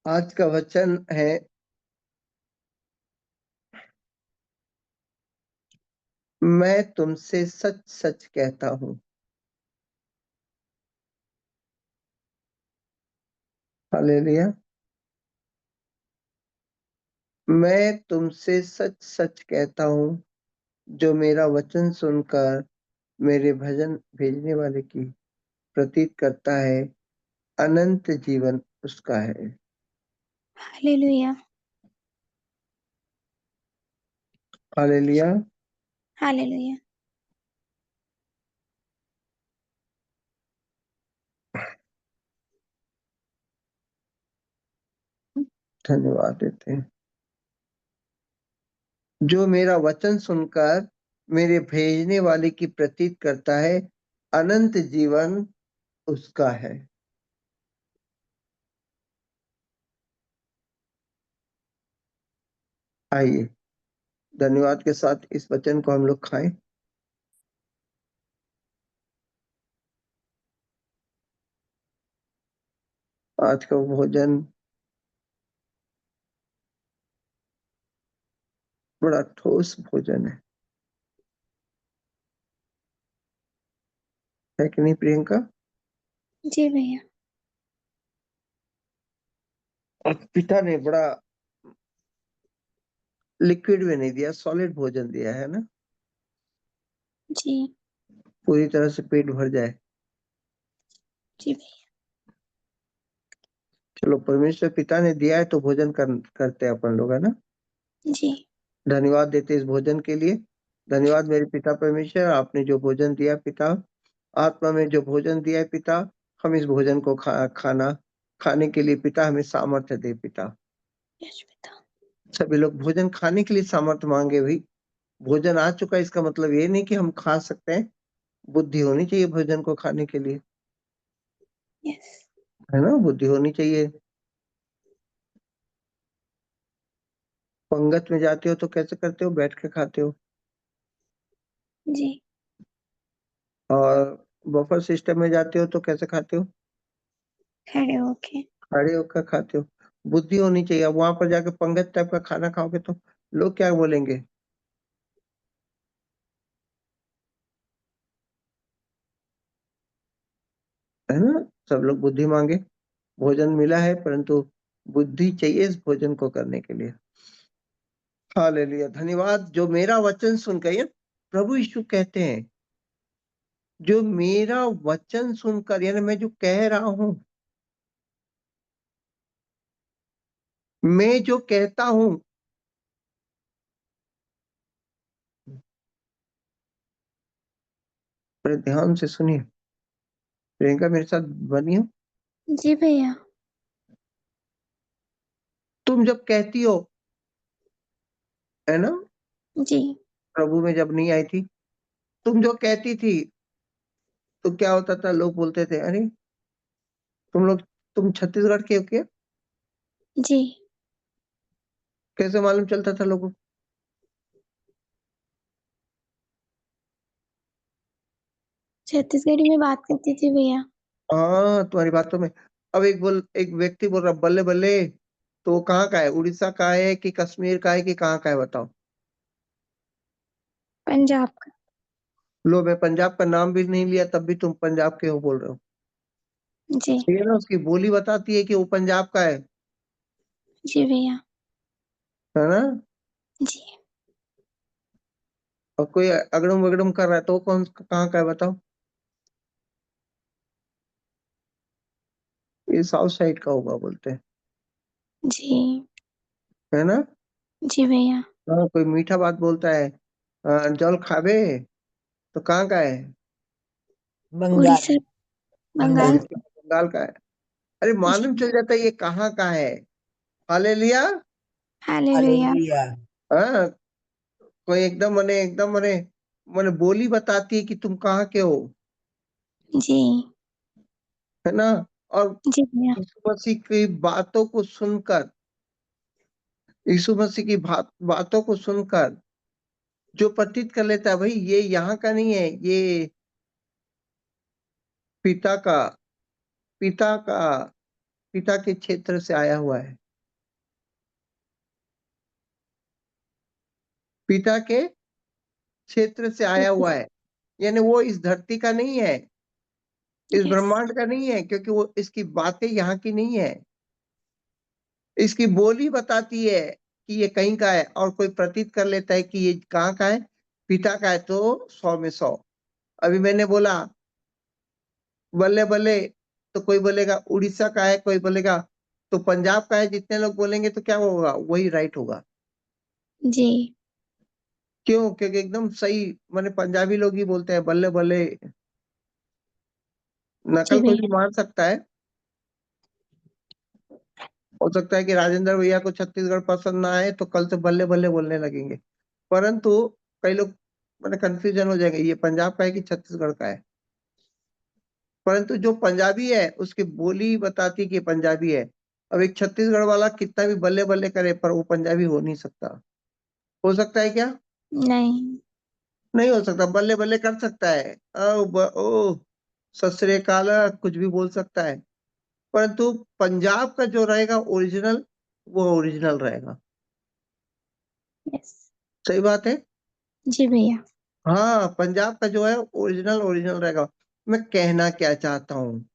आज का वचन है, मैं तुमसे सच सच कहता हूँ। हालेलुया। मैं तुमसे सच सच कहता हूँ, जो मेरा वचन सुनकर मेरे भजन भेजने वाले की प्रतीत करता है, अनंत जीवन उसका है। हालेलुया। हालेलुया। हालेलुया। धन्यवाद देते हैं। जो मेरा वचन सुनकर मेरे भेजने वाले की प्रतीत करता है, अनंत जीवन उसका है। आइए धन्यवाद के साथ इस वचन को हम लोग खाएं। आज का भोजन बड़ा ठोस भोजन है कि नहीं प्रियंका? जी भैया। और पिता ने बड़ा लिक्विड में नहीं दिया, सॉलिड भोजन दिया है ना, जी। पूरी तरह से पेट भर जाए। जी भैया। चलो, परमेश्वर पिता ने दिया है तो भोजन करते हैं अपन लोग, है ना। जी। धन्यवाद देते इस भोजन के लिए। धन्यवाद मेरे पिता परमेश्वर, आपने जो भोजन दिया पिता, आत्मा में जो भोजन दिया है पिता, हम इस भोजन को खाने के लिए पिता हमें सामर्थ्य दे पिता। यस पिता। सभी लोग भोजन खाने के लिए सामर्थ्य मांगे भाई। भोजन आ चुका है, इसका मतलब ये नहीं कि हम खा सकते हैं, बुद्धि होनी चाहिए भोजन को खाने के लिए, यस। है ना, बुद्धि होनी चाहिए। पंगत में जाते हो तो कैसे करते हो? बैठ के खाते हो। जी। और बफर सिस्टम में जाते हो तो कैसे खाते हो? खड़े होके। खड़े होकर खाते हो। बुद्धि होनी चाहिए। अब वहां पर जाके पंगत टाइप का खाना खाओगे तो लोग क्या बोलेंगे? है ना। सब लोग बुद्धि मांगे। भोजन मिला है परंतु बुद्धि चाहिए इस भोजन को करने के लिए। हालेलुया। धन्यवाद। जो मेरा वचन सुनकर, ये प्रभु यीशु कहते हैं, जो मेरा वचन सुनकर, यानी मैं जो कह रहा हूं, मैं जो कहता हूं, बड़े ध्यान से सुनिए। प्रियंका मेरे साथ बनी हो? जी भैया। तुम जब कहती हो, है ना, जी। प्रभु में जब नहीं आई थी, तुम जो कहती थी तो क्या होता था? लोग बोलते थे, अरे तुम छत्तीसगढ़ के हो क्या? जी। कैसे मालूम चलता था लोगों को? छत्तीसगढ़ी में बात करती थी भैया। हाँ, तुम्हारी बातों में। अब एक व्यक्ति बोल रहा बल्ले बल्ले, तो वो कहाँ का है? उड़ीसा का है कि कश्मीर का है कि कहाँ का है बताओ? पंजाब का। लो, मैं पंजाब का नाम भी नहीं लिया तब भी तुम पंजाब के हो बोल रहे हो। जी। ठीक है ना, उसकी बोली बताती है कि वो पंजाब का जी भैया। है ना। जी। और कोई अगड़म वगड़म कर रहा है तो वो कहाँ का है बताओ? ये साउथ साइड का होगा बोलते हैं, जी। है ना। जी भैया। हाँ, कोई मीठा बात बोलता है, जल खाबे, तो कहाँ का है? बंगाल। उड़ीसा। बंगाल। बंगाल। उड़ीसा बंगाल का है। अरे जी। मालूम चल जाता है ये कहाँ का है। हालेलुया। हालेलुया। हालेलुया। हाँ, कोई एकदम मने बोली बताती है कि तुम कहाँ के हो, जी। है ना। और जी भैया। यीशु मसीह की बातों को सुनकर, यीशु मसीह की बातों को सुनकर जो प्रतीत कर लेता है, भाई ये यहाँ का नहीं है, ये पिता का पिता का पिता के क्षेत्र से आया हुआ है। पिता के क्षेत्र से आया हुआ है, यानी वो इस धरती का नहीं है, इस Yes. ब्रह्मांड का नहीं है, क्योंकि वो इसकी बातें यहाँ की नहीं है। इसकी बोली बताती है कि ये कहीं का है, और कोई प्रतीत कर लेता है कि ये कहाँ का है, पिता का है, तो 100 में 100। अभी मैंने बोला बल्ले बल्ले, तो कोई बोलेगा उड़ीसा का है, कोई बोलेगा तो पंजाब का है। जितने लोग बोलेंगे तो क्या होगा, वही राइट होगा। जी। क्यों? क्योंकि एकदम सही, माने पंजाबी लोग ही बोलते हैं बल्ले बल्ले। जी नकल कोई भी भैया। मार सकता है। हो सकता है कि राजेंद्र भैया को छत्तीसगढ़ पसंद ना आए तो कल से बल्ले बल्ले बोलने लगेंगे, परंतु कई लोग मैंने कंफ्यूजन हो जाएंगे, ये पंजाब का है कि छत्तीसगढ़ का है। परंतु जो पंजाबी है उसकी बोली बताती कि पंजाबी है। अब एक छत्तीसगढ़ वाला कितना भी बल्ले बल्ले करे, पर वो पंजाबी हो नहीं सकता। हो सकता है क्या? नहीं। नहीं हो सकता। बल्ले बल्ले कर सकता है, ओ सत श्री अकाल कुछ भी बोल सकता है, परंतु पंजाब का जो रहेगा ओरिजिनल, वो ओरिजिनल रहेगा। यस। सही बात है। जी भैया। हाँ, पंजाब का जो है ओरिजिनल ओरिजिनल रहेगा। मैं कहना क्या चाहता हूँ,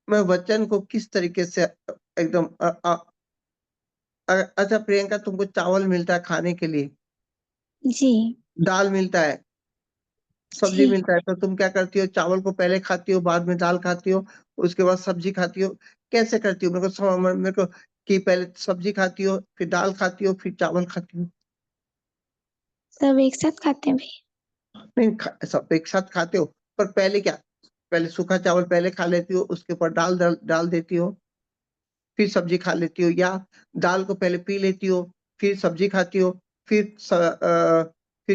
मैं वचन को किस तरीके से एकदम अच्छा प्रियंका, तुमको चावल मिलता है खाने के लिए, जी। दाल मिलता है, सब्जी जी। मिलता है, तो तुम क्या करती हो? चावल को पहले खाती हो, बाद में दाल खाती हो, उसके बाद सब्जी खाती हो? कैसे करती हो? मेरे को कि पहले सब्जी खाती हो, फिर दाल खाती हो, फिर चावल खाती हो? सब एक साथ खाते हैं भैया। नहीं, सब एक साथ खाते हो, पर पहले क्या? पहले सूखा चावल पहले खा लेती हो, उसके ऊपर डाल देती हो, फिर सब्जी खा लेती हो, या दाल को पहले पी लेती हो, फिर सब्जी खाती हो, फिर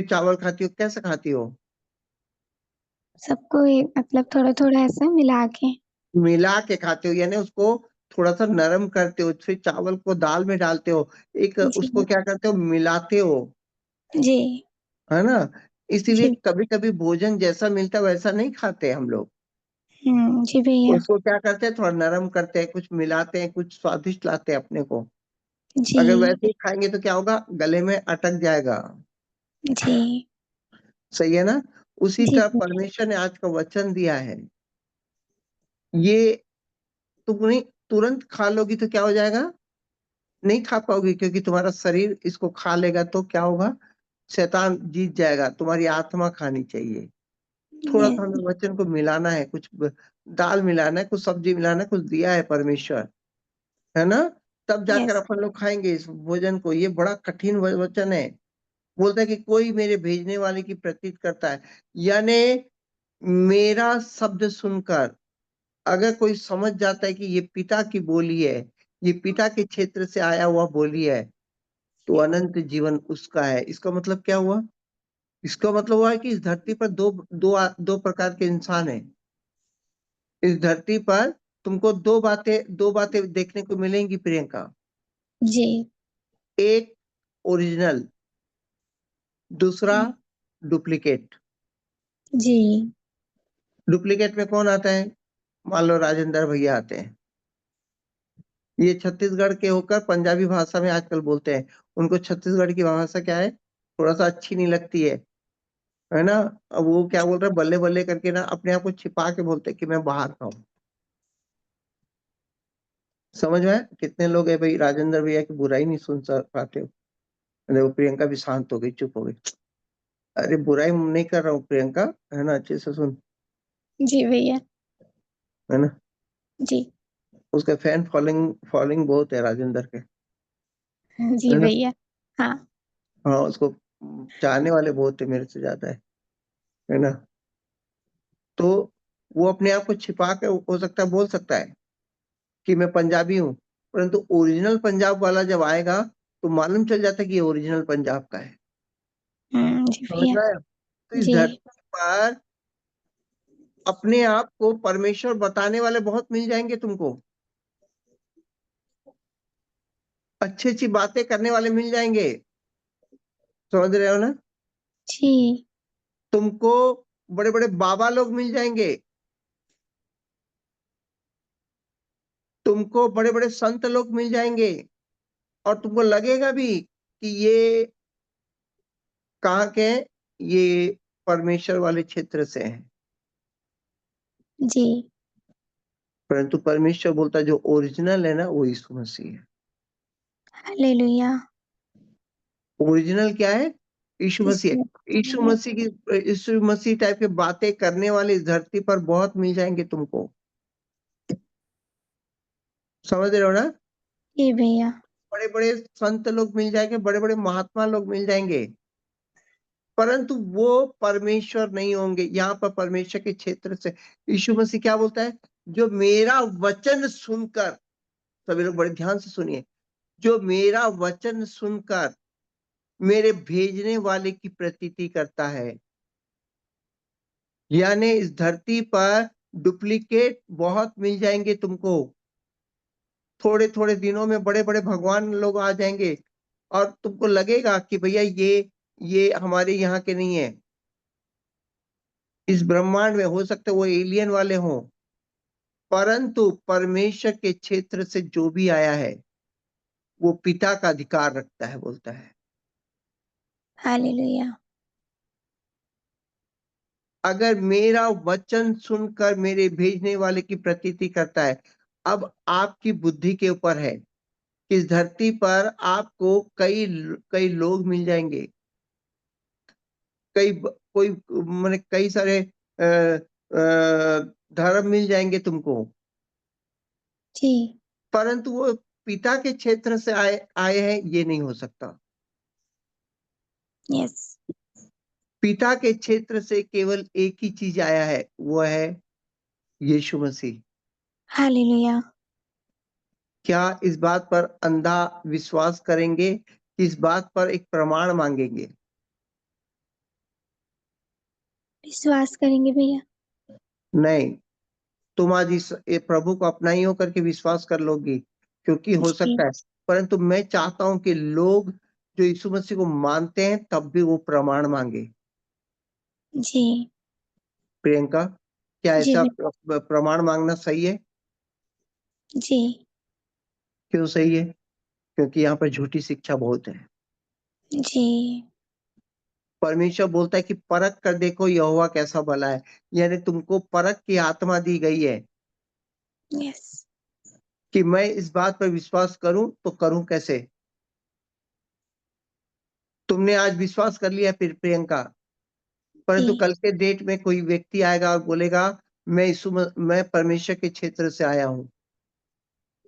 चावल खाती हो? कैसे खाती हो? सबको मतलब थोड़ा थोड़ा ऐसा मिला के। मिला के खाते हो, यानी उसको थोड़ा सा नरम करते हो, फिर चावल को दाल में डालते हो, एक जी। उसको क्या करते हो, मिलाते हो, जी। है ना? इसीलिए जी। कभी कभी भोजन जैसा मिलता है वैसा नहीं खाते हम लोग। जी भैया। उसको क्या करते हैं, थोड़ा नरम करते हैं, कुछ मिलाते हैं, कुछ स्वादिष्ट लाते हैं अपने को। जी। अगर वैसे ही खाएंगे तो क्या होगा, गले में अटक जाएगा। जी। सही है ना? उसी जी तरह भैया। परमेश्वर ने आज का वचन दिया है, ये तुम नहीं तुरंत खा लोगी तो क्या हो जाएगा, नहीं खा पाओगी, क्योंकि तुम्हारा शरीर इसको खा लेगा तो क्या होगा, शैतान जीत जाएगा। तुम्हारी आत्मा खानी चाहिए। थोड़ा सा हमें यस। वचन को मिलाना है, दाल मिलाना है, कुछ सब्जी मिलाना है, कुछ दिया है परमेश्वर, है ना? तब जाकर यस। अपन लोग खाएंगे इस भोजन को। ये बड़ा कठिन वचन है। बोलता है कि कोई मेरे भेजने वाले की प्रतीत करता है, यानी मेरा शब्द सुनकर अगर कोई समझ जाता है कि ये पिता की बोली है, ये पिता के क्षेत्र से आया हुआ बोली है, तो अनंत जीवन उसका है। इसका मतलब क्या हुआ? इसका मतलब हुआ है कि इस धरती पर दो प्रकार के इंसान हैं। इस धरती पर तुमको दो बातें देखने को मिलेंगी प्रियंका। जी। एक ओरिजिनल, दूसरा डुप्लीकेट। जी। डुप्लीकेट में कौन आता है? मान लो राजेंद्र भैया आते हैं, ये छत्तीसगढ़ के होकर पंजाबी भाषा में आजकल बोलते हैं। उनको छत्तीसगढ़ की भाषा क्या है, थोड़ा सा अच्छी नहीं लगती है ना? अब वो क्या बोल रहे हैं, बल्ले बल्ले करके ना अपने आप को छिपा के बोलते हैं कि मैं बाहर का हूँ। समझ में आया? कितने लोग है भाई राजेंद्र भैया की बुराई नहीं सुन पाते हो? देखो प्रियंका भी शांत हो गई, चुप हो गई। अरे बुराई नहीं कर रहा हूँ प्रियंका, है ना? अच्छे से सुन, जी भैया। है ना? जी। उसका फैन फॉलोइंग फॉलोइंग बहुत है राजेंद्र के, जी है ना? भैया। हाँ। हाँ, उसको चाहने वाले बहुत है, मेरे से ज्यादा है ना? तो वो अपने आप को छिपा के हो सकता है बोल सकता है कि मैं पंजाबी हूँ, परंतु ओरिजिनल पंजाब वाला जब आएगा तो मालूम चल जाता है कि ये ओरिजिनल पंजाब का है। जी समझ भैया। में आया? तो इस जी। धरती पर अपने आप को परमेश्वर बताने वाले बहुत मिल जाएंगे तुमको, अच्छी अच्छी बातें करने वाले मिल जाएंगे। समझ रहे हो ना? जी। तुमको बड़े बड़े बाबा लोग मिल जाएंगे, तुमको बड़े बड़े संत लोग मिल जाएंगे और तुमको लगेगा भी कि ये कहाँ के हैं, ये परमेश्वर वाले क्षेत्र से हैं। जी। परंतु परमेश्वर बोलता है जो ओरिजिनल है ना वो यीशु मसीह है। हालेलुया। ओरिजिनल क्या है? यीशु मसीह है। यीशु मसीह है। यीशु मसीह टाइप की बातें करने वाले इस धरती पर बहुत मिल जाएंगे तुमको। समझ रहे हो ना? जी भैया। बड़े बड़े संत लोग मिल जाएंगे, बड़े बड़े महात्मा लोग मिल जाएंगे, परंतु वो परमेश्वर नहीं होंगे। यहाँ पर परमेश्वर के क्षेत्र से यीशु मसीह क्या बोलता है? जो मेरा वचन सुनकर, सभी लोग बड़े ध्यान से सुनिए, जो मेरा वचन सुनकर मेरे भेजने वाले की प्रतीति करता है। यानी इस धरती पर डुप्लीकेट बहुत मिल जाएंगे तुमको। थोड़े थोड़े दिनों में बड़े बड़े भगवान लोग आ जाएंगे और तुमको लगेगा कि भैया ये हमारे यहाँ के नहीं है। इस ब्रह्मांड में हो सकता है वो एलियन वाले हों, परंतु परमेश्वर के क्षेत्र से जो भी आया है वो पिता का अधिकार रखता है, बोलता है। हालेलुया। अगर मेरा वचन सुनकर मेरे भेजने वाले की प्रतीति करता है, अब आपकी बुद्धि के ऊपर है। इस धरती पर आपको कई कई लोग मिल जाएंगे, कोई माने कई सारे धर्म मिल जाएंगे तुमको, जी। परंतु वो पिता के क्षेत्र से आए आए हैं ये नहीं हो सकता। यस। पिता के क्षेत्र से केवल एक ही चीज आया है, वो है यीशु मसीह। हालेलुया। क्या इस बात पर अंधा विश्वास करेंगे कि इस बात पर एक प्रमाण मांगेंगे? विश्वास करेंगे भैया। नहीं, तुम आज इस प्रभु को अपना ही होकर के विश्वास कर लोगी, क्योंकि हो जी। सकता है। परंतु मैं चाहता हूं कि लोग जो यीशु मसीह को मानते हैं तब भी वो प्रमाण मांगे। जी। प्रियंका, क्या जी ऐसा भैया। प्रमाण मांगना सही है? जी। क्यों सही है? क्योंकि यहाँ पर झूठी शिक्षा बहुत है। जी। परमेश्वर बोलता है कि परख कर देखो यहोवा कैसा भला है। यानी तुमको परख की आत्मा दी गई है यस। कि मैं इस बात पर विश्वास करूं तो करूं कैसे। तुमने आज विश्वास कर लिया फिर प्रियंका, परंतु जी। कल के डेट में कोई व्यक्ति आएगा और बोलेगा मैं परमेश्वर के क्षेत्र से आया हूं।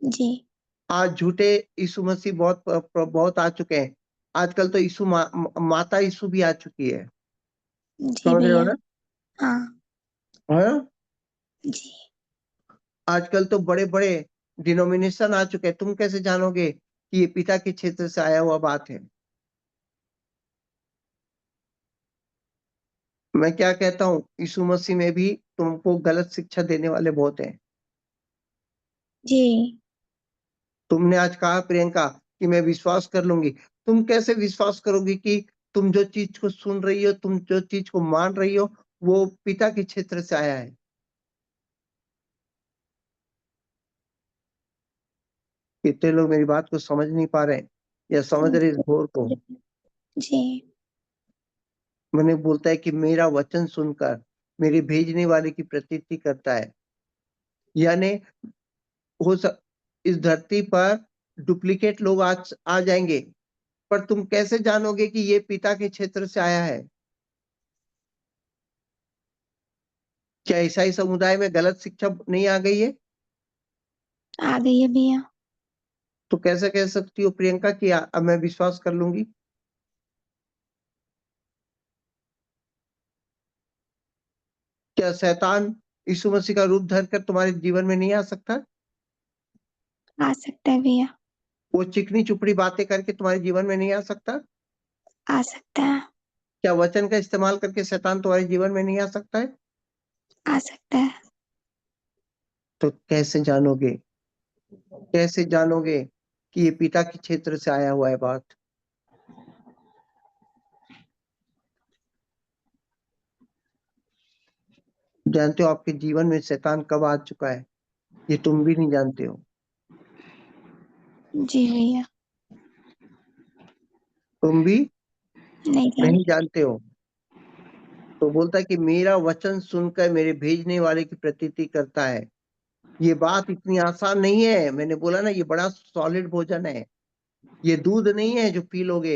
जी। आज झूठे यीशु मसीह बहुत आ चुके हैं। आजकल तो माता यीशु भी आ चुकी है। जी समझ रहे हो भैया। ना? हाँ। हाँ? जी। आजकल तो बड़े बड़े डिनोमिनेशन आ चुके हैं। तुम कैसे जानोगे कि ये पिता के क्षेत्र से आया हुआ बात है? मैं क्या कहता हूँ, यीशु मसीह में भी तुमको गलत शिक्षा देने वाले बहुत हैं। जी। तुमने आज कहा प्रियंका कि मैं विश्वास कर लूंगी। तुम कैसे विश्वास करोगी कि तुम जो चीज को सुन रही हो, तुम जो चीज को मान रही हो, वो पिता के क्षेत्र से आया है? कितने लोग मेरी बात को समझ नहीं पा रहे हैं या समझ रहे इस घोर को? जी। मैंने बोलता है कि मेरा वचन सुनकर मेरे भेजने वाले की प्रतीति करता है। यानी हो सक इस धरती पर डुप्लीकेट लोग आज आ जाएंगे, पर तुम कैसे जानोगे कि ये पिता के क्षेत्र से आया है? क्या ईसाई समुदाय में गलत शिक्षा नहीं आ गई है? आ गई है भैया। तो कैसे कह सकती हो प्रियंका कि अब मैं विश्वास कर लूंगी? क्या शैतान यीशु मसीह का रूप धरकर तुम्हारे जीवन में नहीं आ सकता? आ सकता है भैया। वो चिकनी चुपड़ी बातें करके तुम्हारे जीवन में नहीं आ सकता? आ सकता है। क्या वचन का इस्तेमाल करके शैतान तुम्हारे जीवन में नहीं आ सकता है? आ सकता है। तो कैसे जानोगे, कैसे जानोगे कि ये पिता के क्षेत्र से आया हुआ है बात? जानते हो आपके जीवन में शैतान कब आ चुका है? ये तुम भी नहीं जानते हो। जी भैया। तुम भी नहीं नहीं जानती। जानते हो। तो बोलता है कि मेरा वचन सुनकर मेरे भेजने वाले की प्रतीति करता है। ये बात इतनी आसान नहीं है। मैंने बोला ना, ये बड़ा सॉलिड भोजन है। ये दूध नहीं है जो पी लोगे।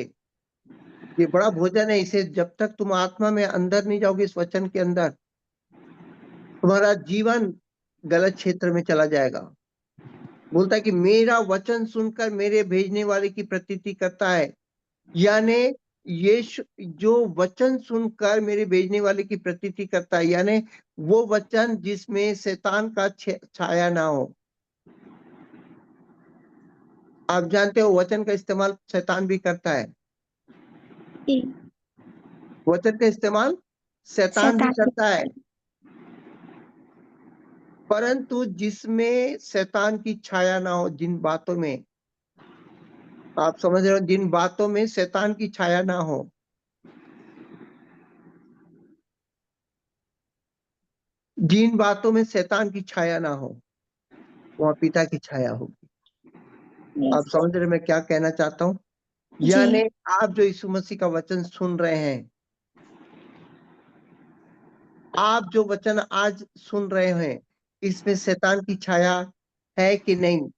ये बड़ा भोजन है। इसे जब तक तुम आत्मा में अंदर नहीं जाओगे, इस वचन के अंदर, तुम्हारा जीवन गलत क्षेत्र में चला जाएगा। बोलता है कि मेरा वचन सुनकर मेरे भेजने वाले की प्रतीति करता है। यानी यीशु जो वचन सुनकर मेरे भेजने वाले की प्रतीति करता है, यानी वो वचन जिसमें शैतान का छाया ना हो। आप जानते हो वचन का इस्तेमाल शैतान भी करता है। जी। वचन का इस्तेमाल शैतान भी शैतान भी करता है, परंतु जिसमें शैतान की छाया ना हो, जिन बातों में, आप समझ रहे हो, जिन बातों में शैतान की छाया ना हो, जिन बातों में शैतान की छाया ना हो, वहां पिता की छाया होगी। आप यस। समझ रहे हो मैं क्या कहना चाहता हूँ? जी। यानी आप जो यीशु मसीह का वचन सुन रहे हैं, आप जो वचन आज सुन रहे हैं, इसमें शैतान की छाया है कि नहीं,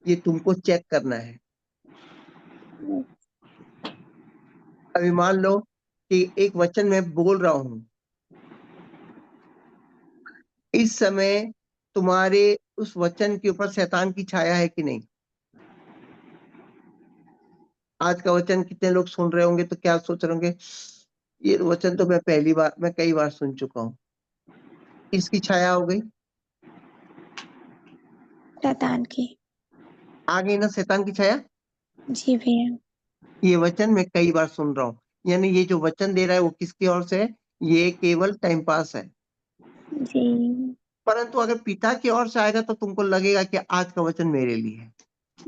ये तुमको चेक करना है। अभी मान लो कि एक वचन मैं बोल रहा हूं, इस समय तुम्हारे उस वचन के ऊपर शैतान की छाया है कि नहीं? आज का वचन कितने लोग सुन रहे होंगे तो क्या सोच रहे होंगे, ये वचन तो मैं कई बार सुन चुका हूँ। इसकी छाया हो गई, शैतान की। आ गई ना शैतान की छाया। जी भैया। ये वचन मैं कई बार सुन रहा हूँ, यानी ये जो वचन दे रहा है वो किसकी ओर से है? ये केवल टाइम पास है। जी। परंतु अगर पिता की ओर से आएगा तो तुमको लगेगा कि आज का वचन मेरे लिए है,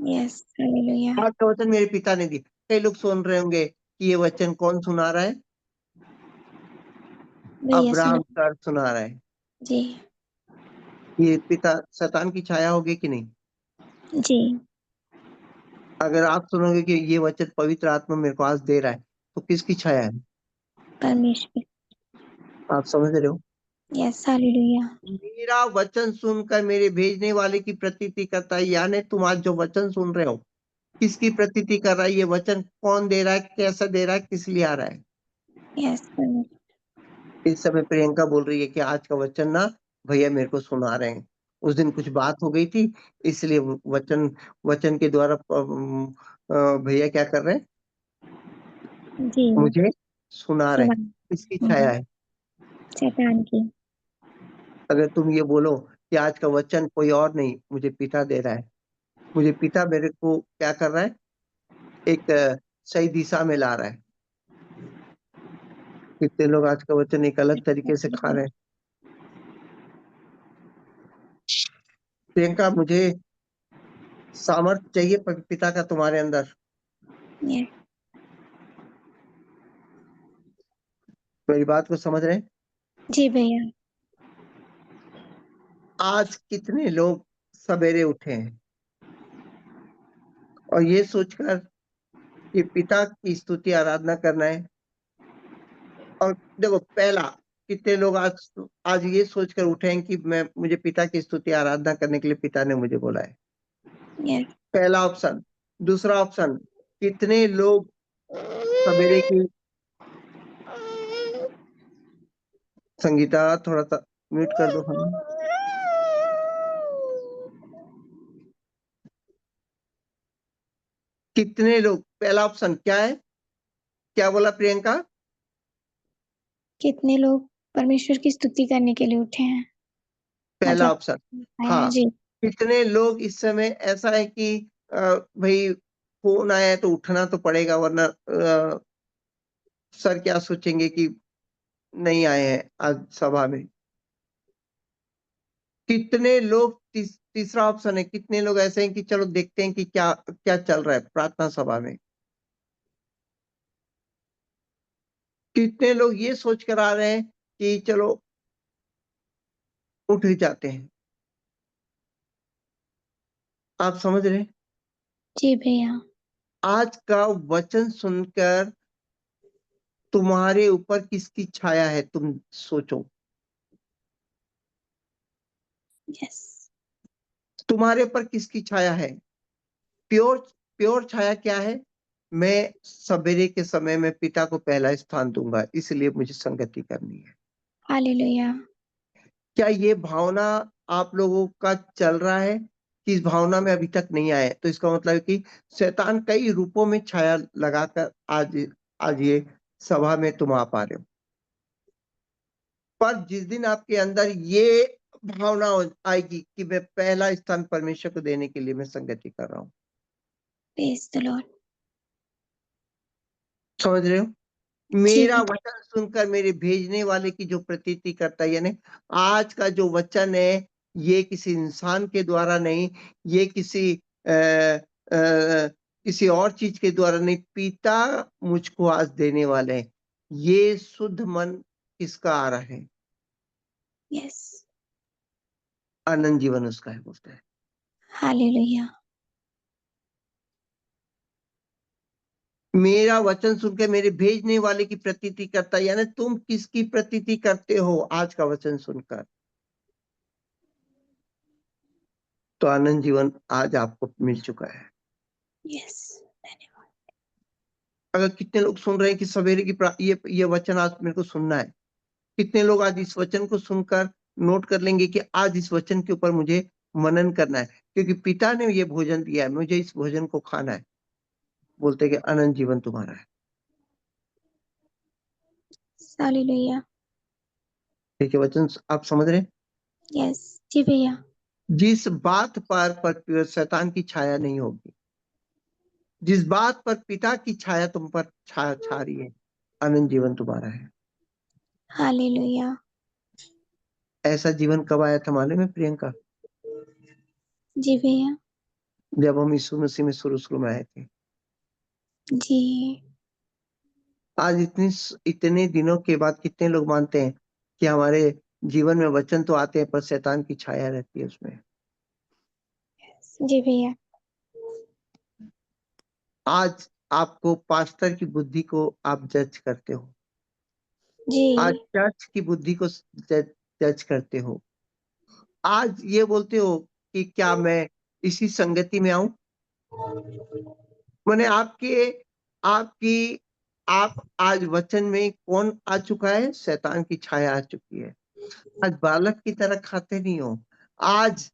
यस। हालेलुया। आज का वचन मेरे पिता ने दिया। कई लोग सुन रहे होंगे कि ये वचन कौन सुना रहा है? भैया सुना। अब्राहम सर सुना रहा है। जी। ये पिता शैतान की छाया होगी कि नहीं? जी। अगर आप सुनोगे कि ये वचन पवित्र आत्मा मेरे को आज दे रहा है, तो किसकी छाया है? परमेश्वर। आप समझ रहे हो? यस। हालेलुया। मेरा वचन सुनकर मेरे भेजने वाले की प्रतीति करता है। यानी तुम आज जो वचन सुन रहे हो, किसकी प्रतीति कर रहा है? ये वचन कौन दे रहा है, कैसा दे रहा है, किस लिए आ रहा है? यस। परमेश्वर। इस समय प्रियंका बोल रही है कि आज का वचन ना भैया मेरे को सुना रहे हैं। उस दिन कुछ बात हो गई थी, इसलिए वचन वचन के द्वारा भैया क्या कर रहे हैं, जी। मुझे सुना रहे हैं। सुना। किसकी छाया है? शैतान की। अगर तुम ये बोलो कि आज का वचन कोई और नहीं, मुझे पिता दे रहा है, मुझे पिता मेरे को क्या कर रहा है, एक सही दिशा में ला रहा है। कितने लोग आज का वचन एक अलग तरीके से खा रहे हैं। प्रियंका, मुझे सामर्थ्य चाहिए पिता का तुम्हारे अंदर। यस। मेरी बात को समझ रहे हैं? जी भैया। आज कितने लोग सवेरे उठे हैं और ये सोचकर कि पिता की स्तुति आराधना करना है। और देखो, पहला, कितने लोग आज आज ये सोचकर उठे हैं कि मुझे पिता की स्तुति आराधना करने के लिए पिता ने मुझे बोला है। यस। पहला ऑप्शन। दूसरा ऑप्शन, कितने लोग सवेरे की, संगीता थोड़ा सा म्यूट कर दो हम। कितने लोग, पहला ऑप्शन क्या है? क्या बोला प्रियंका? कितने लोग परमेश्वर की स्तुति करने के लिए उठे हैं? पहला मतलब ऑप्शन। आया है। हाँ। जी। कितने लोग इस समय ऐसा है कि भाई फोन आया है तो उठना तो पड़ेगा, वरना सर क्या सोचेंगे कि नहीं आए हैं आज सभा में। कितने लोग, तीसरा ऑप्शन है, कितने लोग ऐसे हैं कि चलो देखते हैं कि क्या क्या चल रहा है प्रार्थना सभा में। कितने लोग ये सोच कर आ रहे हैं कि चलो उठ ही जाते हैं। आप समझ रहे हैं? जी भैया। आज का वचन सुनकर तुम्हारे ऊपर किसकी छाया है, तुम सोचो। यस। तुम्हारे ऊपर किसकी छाया है? प्योर प्योर छाया क्या है? मैं सवेरे के समय में पिता को पहला स्थान दूंगा, इसलिए मुझे संगति करनी है। हालेलुया। क्या ये भावना आप लोगों का चल रहा है कि इस भावना में अभी तक नहीं आए? तो इसका मतलब है कि शैतान कई रूपों में छाया लगाकर आज आज ये सभा में तुम आ पा रहे हो। पर जिस दिन आपके अंदर ये भावना आएगी कि मैं पहला स्थान परमेश्वर को देने के लिए मैं संगति कर रहा हूँ, प्रेज द लॉर्ड। समझ रहे हो? जी मेरा भैया। वचन सुनकर मेरे भेजने वाले की जो प्रतीति करता है, यानी आज का जो वचन है, ये किसी इंसान के द्वारा नहीं, ये किसी और चीज के द्वारा नहीं, पिता मुझको आज देने वाले हैं। ये शुद्ध मन किसका आ रहा है? यस। आनंद जीवन उसका है, बोलते हैं। हालेलुया। मेरा वचन सुनकर मेरे भेजने वाले की प्रतीति करता है, यानी तुम किसकी प्रतीति करते हो आज का वचन सुनकर? तो आनंद जीवन आज आपको मिल चुका है। यस। धन्यवाद। अगर कितने लोग सुन रहे हैं कि सवेरे की ये वचन आज मेरे को सुनना है, कितने लोग आज इस वचन को सुनकर नोट कर लेंगे कि आज इस वचन के ऊपर मुझे मनन करना है, क्योंकि पिता ने ये भोजन दिया है, मुझे इस भोजन को खाना है। बोलते हैं कि अनंत जीवन तुम्हारा है। हालेलुया। ठीक है, वचन आप समझ रहे हैं? यस। जी भैया। जिस बात पर शैतान की छाया नहीं होगी, जिस बात पर पिता की छाया तुम पर छा रही है, अनंत जीवन तुम्हारा है। हालेलुया। ऐसा जीवन कब आया था मालूम है प्रियंका? जी भैया। जब हम यीशु मसीह में शुरू में आए थे। जी। आज इतने दिनों के बाद कितने लोग मानते हैं कि हमारे जीवन में वचन तो आते हैं पर शैतान की छाया रहती है उसमें। जी भैया। आज आपको पास्टर की बुद्धि को आप जज करते हो, आज जी। चर्च की बुद्धि को जज करते हो, आज ये बोलते हो कि क्या मैं इसी संगति में आऊं? मैंने आपकी आप आज वचन में कौन आ चुका है? शैतान की छाया आ चुकी है। आज बालक की तरह खाते नहीं हो। आज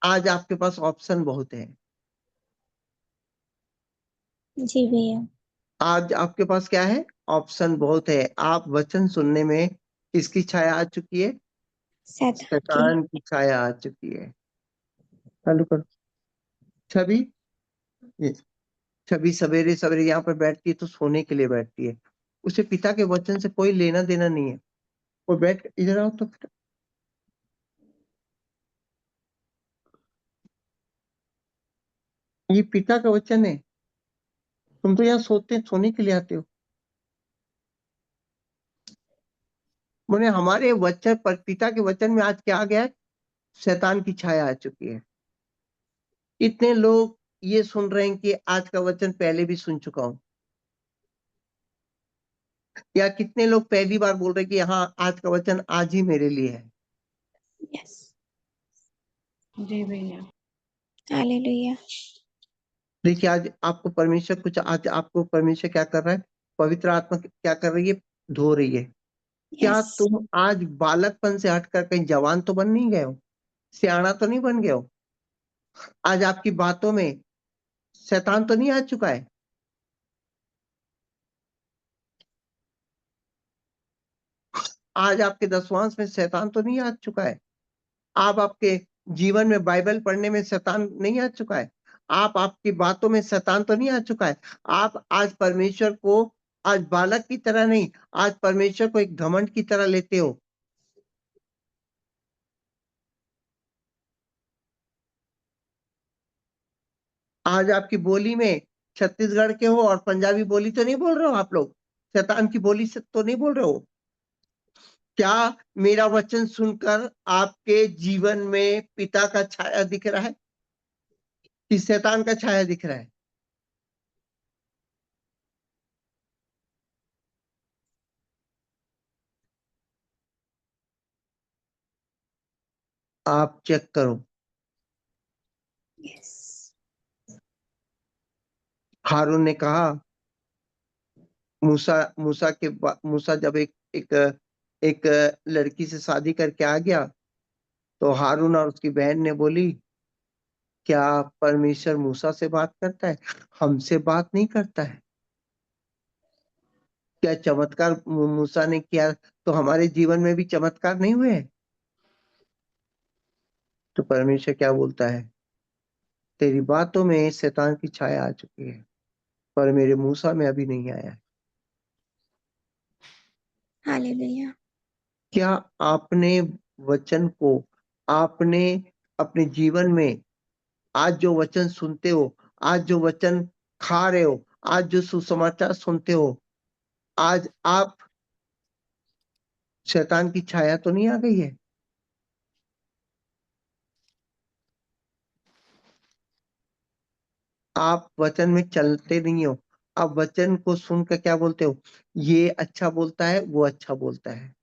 आज आपके पास ऑप्शन बहुत है। जी भैया। आज आपके पास क्या है? ऑप्शन बहुत है। आप वचन सुनने में किसकी छाया आ चुकी है? शैतान की। शैतान की छाया आ चुकी है। चालू करो। छवि ये छवि सवेरे सवेरे यहाँ पर बैठती है तो सोने के लिए बैठती है, उसे पिता के वचन से कोई लेना देना नहीं है। वो बैठ, इधर आओ तो बेटा। ये पिता का वचन है, तुम तो यहाँ सोने के लिए आते हो। मैंने हमारे वचन पर, पिता के वचन में आज क्या आ गया है? शैतान की छाया आ चुकी है। इतने लोग ये सुन रहे हैं कि आज का वचन पहले भी सुन चुका हूं, या कितने लोग पहली बार बोल रहे हैं कि हाँ आज का वचन आज ही मेरे लिए है। यस। जी भैया। हालेलुया। देखिए आज आपको परमेश्वर क्या कर रहा है? पवित्र आत्मा क्या कर रही है? धो रही है। क्या यस। तुम आज बालकपन से हटकर कहीं जवान तो बन नहीं गए हो? सियाना तो नहीं बन गए हो? आज आपकी बातों में शैतान तो नहीं आ चुका है? आज आपके दसवांश में शैतान तो नहीं आ चुका है? आप आपके जीवन में बाइबल पढ़ने में शैतान नहीं आ चुका है? आप आपकी बातों में शैतान तो नहीं आ चुका है? आप आज परमेश्वर को आज बालक की तरह नहीं, आज परमेश्वर को एक घमंड की तरह लेते हो। आज आपकी बोली में छत्तीसगढ़ के हो और पंजाबी बोली तो नहीं बोल रहे हो आप लोग? शैतान की बोली से तो नहीं बोल रहे हो? क्या मेरा वचन सुनकर आपके जीवन में पिता का छाया दिख रहा है? कि शैतान का छाया दिख रहा है? आप चेक करो। यस। हारून ने कहा, मूसा जब एक एक लड़की से शादी करके आ गया, तो हारून और उसकी बहन ने बोली, क्या परमेश्वर मूसा से बात करता है, हमसे बात नहीं करता है? क्या चमत्कार मूसा ने किया तो हमारे जीवन में भी चमत्कार नहीं हुए? तो परमेश्वर क्या बोलता है, तेरी बातों में शैतान की छाया आ चुकी है, पर मेरे मूसा में अभी नहीं आया है। हालेलुया। क्या आपने वचन को, आपने अपने जीवन में आज जो वचन सुनते हो, आज जो वचन खा रहे हो, आज जो सुसमाचार सुनते हो, आज आप शैतान की छाया तो नहीं आ गई है? आप वचन में चलते नहीं हो। आप वचन को सुनकर क्या बोलते हो, ये अच्छा बोलता है, वो अच्छा बोलता है।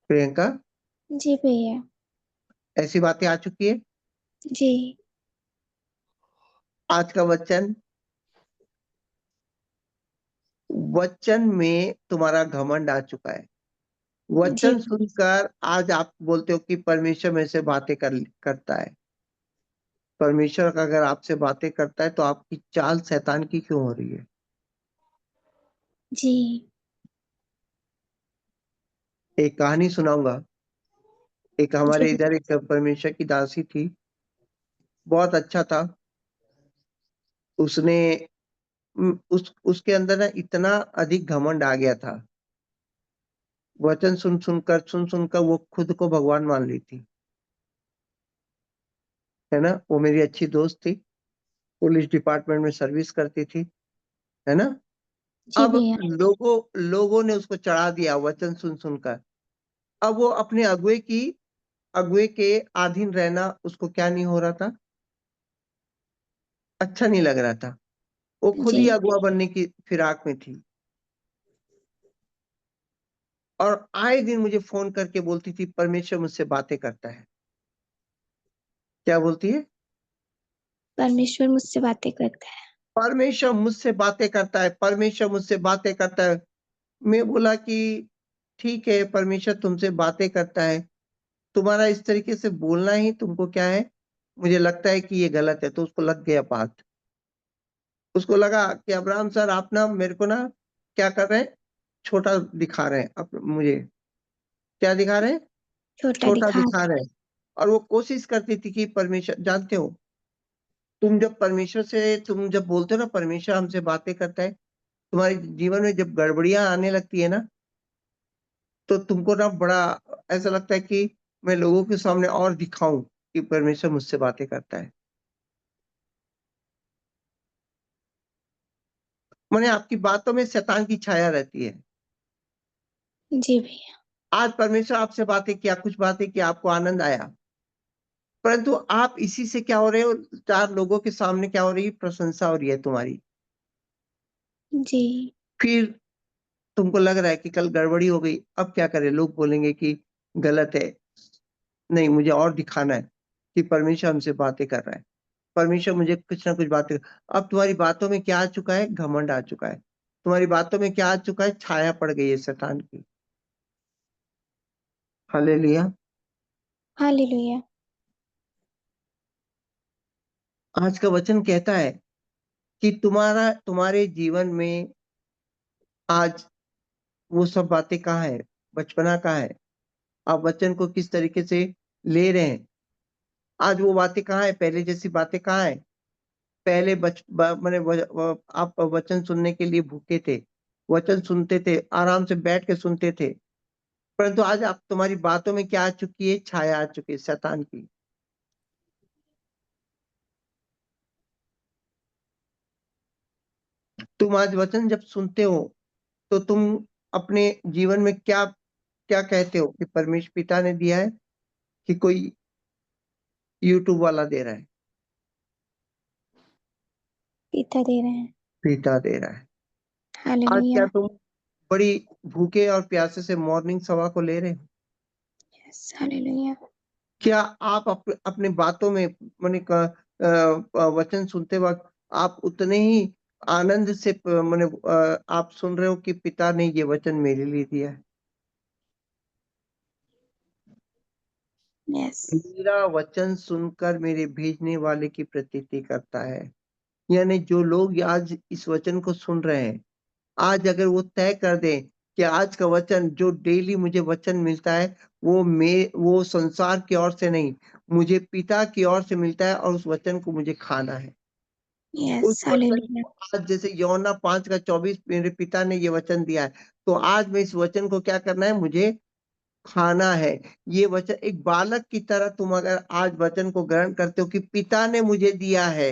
प्रियंका, जी भैया। ऐसी बातें आ चुकी है। जी। आज का वचन में तुम्हारा घमंड आ चुका है। जी। वचन सुनकर आज आप बोलते हो कि परमेश्वर मेरे से बातें करता है। परमेश्वर अगर आपसे बातें करता है तो आपकी चाल शैतान की क्यों हो रही है? जी। एक कहानी सुनाऊंगा। एक जी। हमारे इधर एक परमेश्वर की दासी थी, बहुत अच्छा था। उसने उसके अंदर ना इतना अधिक घमंड आ गया था। वचन सुन सुनकर वो खुद को भगवान मान ली थी, है ना। वो मेरी अच्छी दोस्त थी, पुलिस डिपार्टमेंट में सर्विस करती थी, है ना। जी अब भैया। लोगों ने उसको चढ़ा दिया वचन सुन सुनकर। अब वो अपने अगुए के अधीन रहना उसको क्या नहीं हो रहा था, अच्छा नहीं लग रहा था। वो खुद जी। ही अगुआ बनने की फिराक में थी, और आए दिन मुझे फोन करके बोलती थी, परमेश्वर मुझसे बातें करता है। क्या बोलती है? परमेश्वर मुझसे बातें करता है। परमेश्वर मुझसे बातें करता है, परमेश्वर मुझसे बातें करता है। मैं बोला कि ठीक है, परमेश्वर तुमसे बातें करता है, तुम्हारा इस तरीके से बोलना ही तुमको क्या है, मुझे लगता है कि ये गलत है। तो उसको लग गया बात। उसको लगा कि अब्राहम सर आप ना मेरे को ना क्या कर रहे हैं, छोटा दिखा रहे हैं। अब मुझे क्या दिखा रहे हैं, छोटा छोटा दिखा। दिखा रहे हैं। और वो कोशिश करती थी कि परमेश्वर, जानते हो, तुम जब बोलते हो ना परमेश्वर हमसे बातें करता है, तुम्हारे जीवन में जब गड़बड़ियां आने लगती है ना, तो तुमको ना बड़ा ऐसा लगता है कि मैं लोगों के सामने और दिखाऊं कि परमेश्वर मुझसे बातें करता है। माने आपकी बातों में शैतान की छाया रहती है। जी भैया। आज परमेश्वर आपसे बातें किया, कुछ बातें किया, आपको आनंद आया, परंतु आप इसी से क्या हो रहे हो, 4 लोगों के सामने क्या हो रही है, प्रशंसा हो रही है तुम्हारी। जी। फिर तुमको लग रहा है कि कल गड़बड़ी हो गई, अब क्या करें, लोग बोलेंगे कि गलत है। नहीं, मुझे और दिखाना है कि परमेश्वर हमसे बातें कर रहा है। परमेश्वर मुझे कुछ ना कुछ बातें। अब तुम्हारी बातों में क्या आ चुका है, घमंड आ चुका है। तुम्हारी बातों में क्या आ चुका है, छाया पड़ गई है शैतान की। हालेलुया। हालेलुया। आज का वचन कहता है कि तुम्हारे जीवन में आज वो सब बातें कहाँ है, बचपना कहाँ है, आप वचन को किस तरीके से ले रहे हैं। आज वो बातें कहाँ है, पहले जैसी बातें कहाँ है। पहले आप वचन सुनने के लिए भूखे थे, वचन सुनते थे, आराम से बैठ के सुनते थे, परंतु आज आप, तुम्हारी बातों में क्या आ चुकी है, छाया आ चुकी है शैतान की। तुम आज वचन जब सुनते हो तो तुम अपने जीवन में क्या क्या कहते हो कि परमेश्वर पिता ने दिया है कि कोई यूट्यूब वाला दे रहा है। पिता दे रहे हैं। पिता दे रहा है। आज हालेलुया। क्या तुम बड़ी भूखे और प्यासे से मॉर्निंग सभा को ले रहे हो? Yes, hallelujah. क्या आप अपने बातों में माने वचन सुनते वक्त आप उतने ही आनंद से माने आप सुन रहे हो कि पिता ने ये वचन मेरे लिए दिया है? यस, मेरा वचन सुनकर मेरे भेजने वाले की प्रतीति करता है। यानी जो लोग आज इस वचन को सुन रहे हैं, आज अगर वो तय कर दें कि आज का वचन जो डेली मुझे वचन मिलता है, वो संसार की ओर से नहीं, मुझे पिता की ओर से मिलता है और उस वचन को मुझे खाना है। उस यस, वचन हालेलुया। को आज जैसे यूहन्ना 5:24 मेरे पिता ने ये वचन दिया है, तो आज मैं इस वचन को क्या करना है? मुझे खाना है। ये वचन एक बालक की तरह तुम अगर आज वचन को ग्रहण करते हो कि पिता ने मुझे दिया है।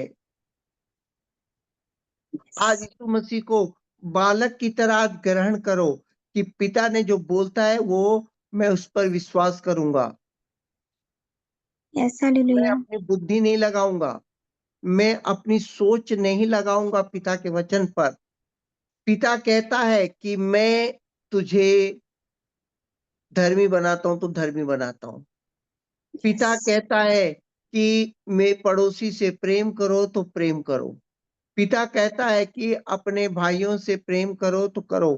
आज यस, यीशु मसीह को बालक की तरह आज ग्रहण करो कि पिता ने जो बोलता है वो मैं उस पर विश्वास करूंगा। यस, मैं हालेलुया। अपनी बुद्धि नहीं लगाऊंगा, मैं अपनी सोच नहीं लगाऊंगा पिता के वचन पर। पिता कहता है कि मैं तुझे धर्मी बनाता हूं तो धर्मी बनाता हूं। यस, पिता कहता है कि मैं पड़ोसी से प्रेम करो तो प्रेम करो। पिता कहता है कि अपने भाइयों से प्रेम करो तो करो।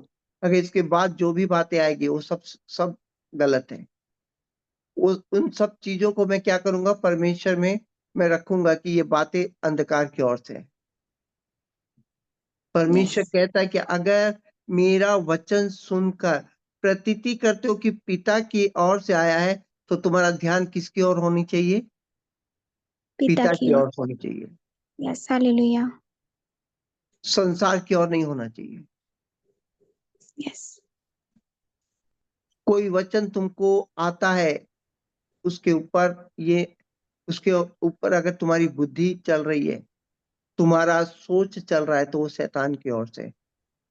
अगर इसके बाद जो भी बातें आएगी वो सब सब गलत है। उन सब चीजों को मैं क्या करूंगा? परमेश्वर में मैं रखूंगा कि ये बातें अंधकार की ओर से है। यस, परमेश्वर कहता है कि अगर मेरा वचन सुनकर प्रतीति करते हो कि पिता की ओर से आया है, तो तुम्हारा ध्यान किसकी ओर होनी चाहिए? पिता पिता की की ओर। ओर होनी चाहिए। Yes, hallelujah. संसार की ओर नहीं होना चाहिए। यस, कोई वचन तुमको आता है, उसके ऊपर ये उसके ऊपर अगर तुम्हारी बुद्धि चल रही है, तुम्हारा सोच चल रहा है, तो वो शैतान की ओर से है।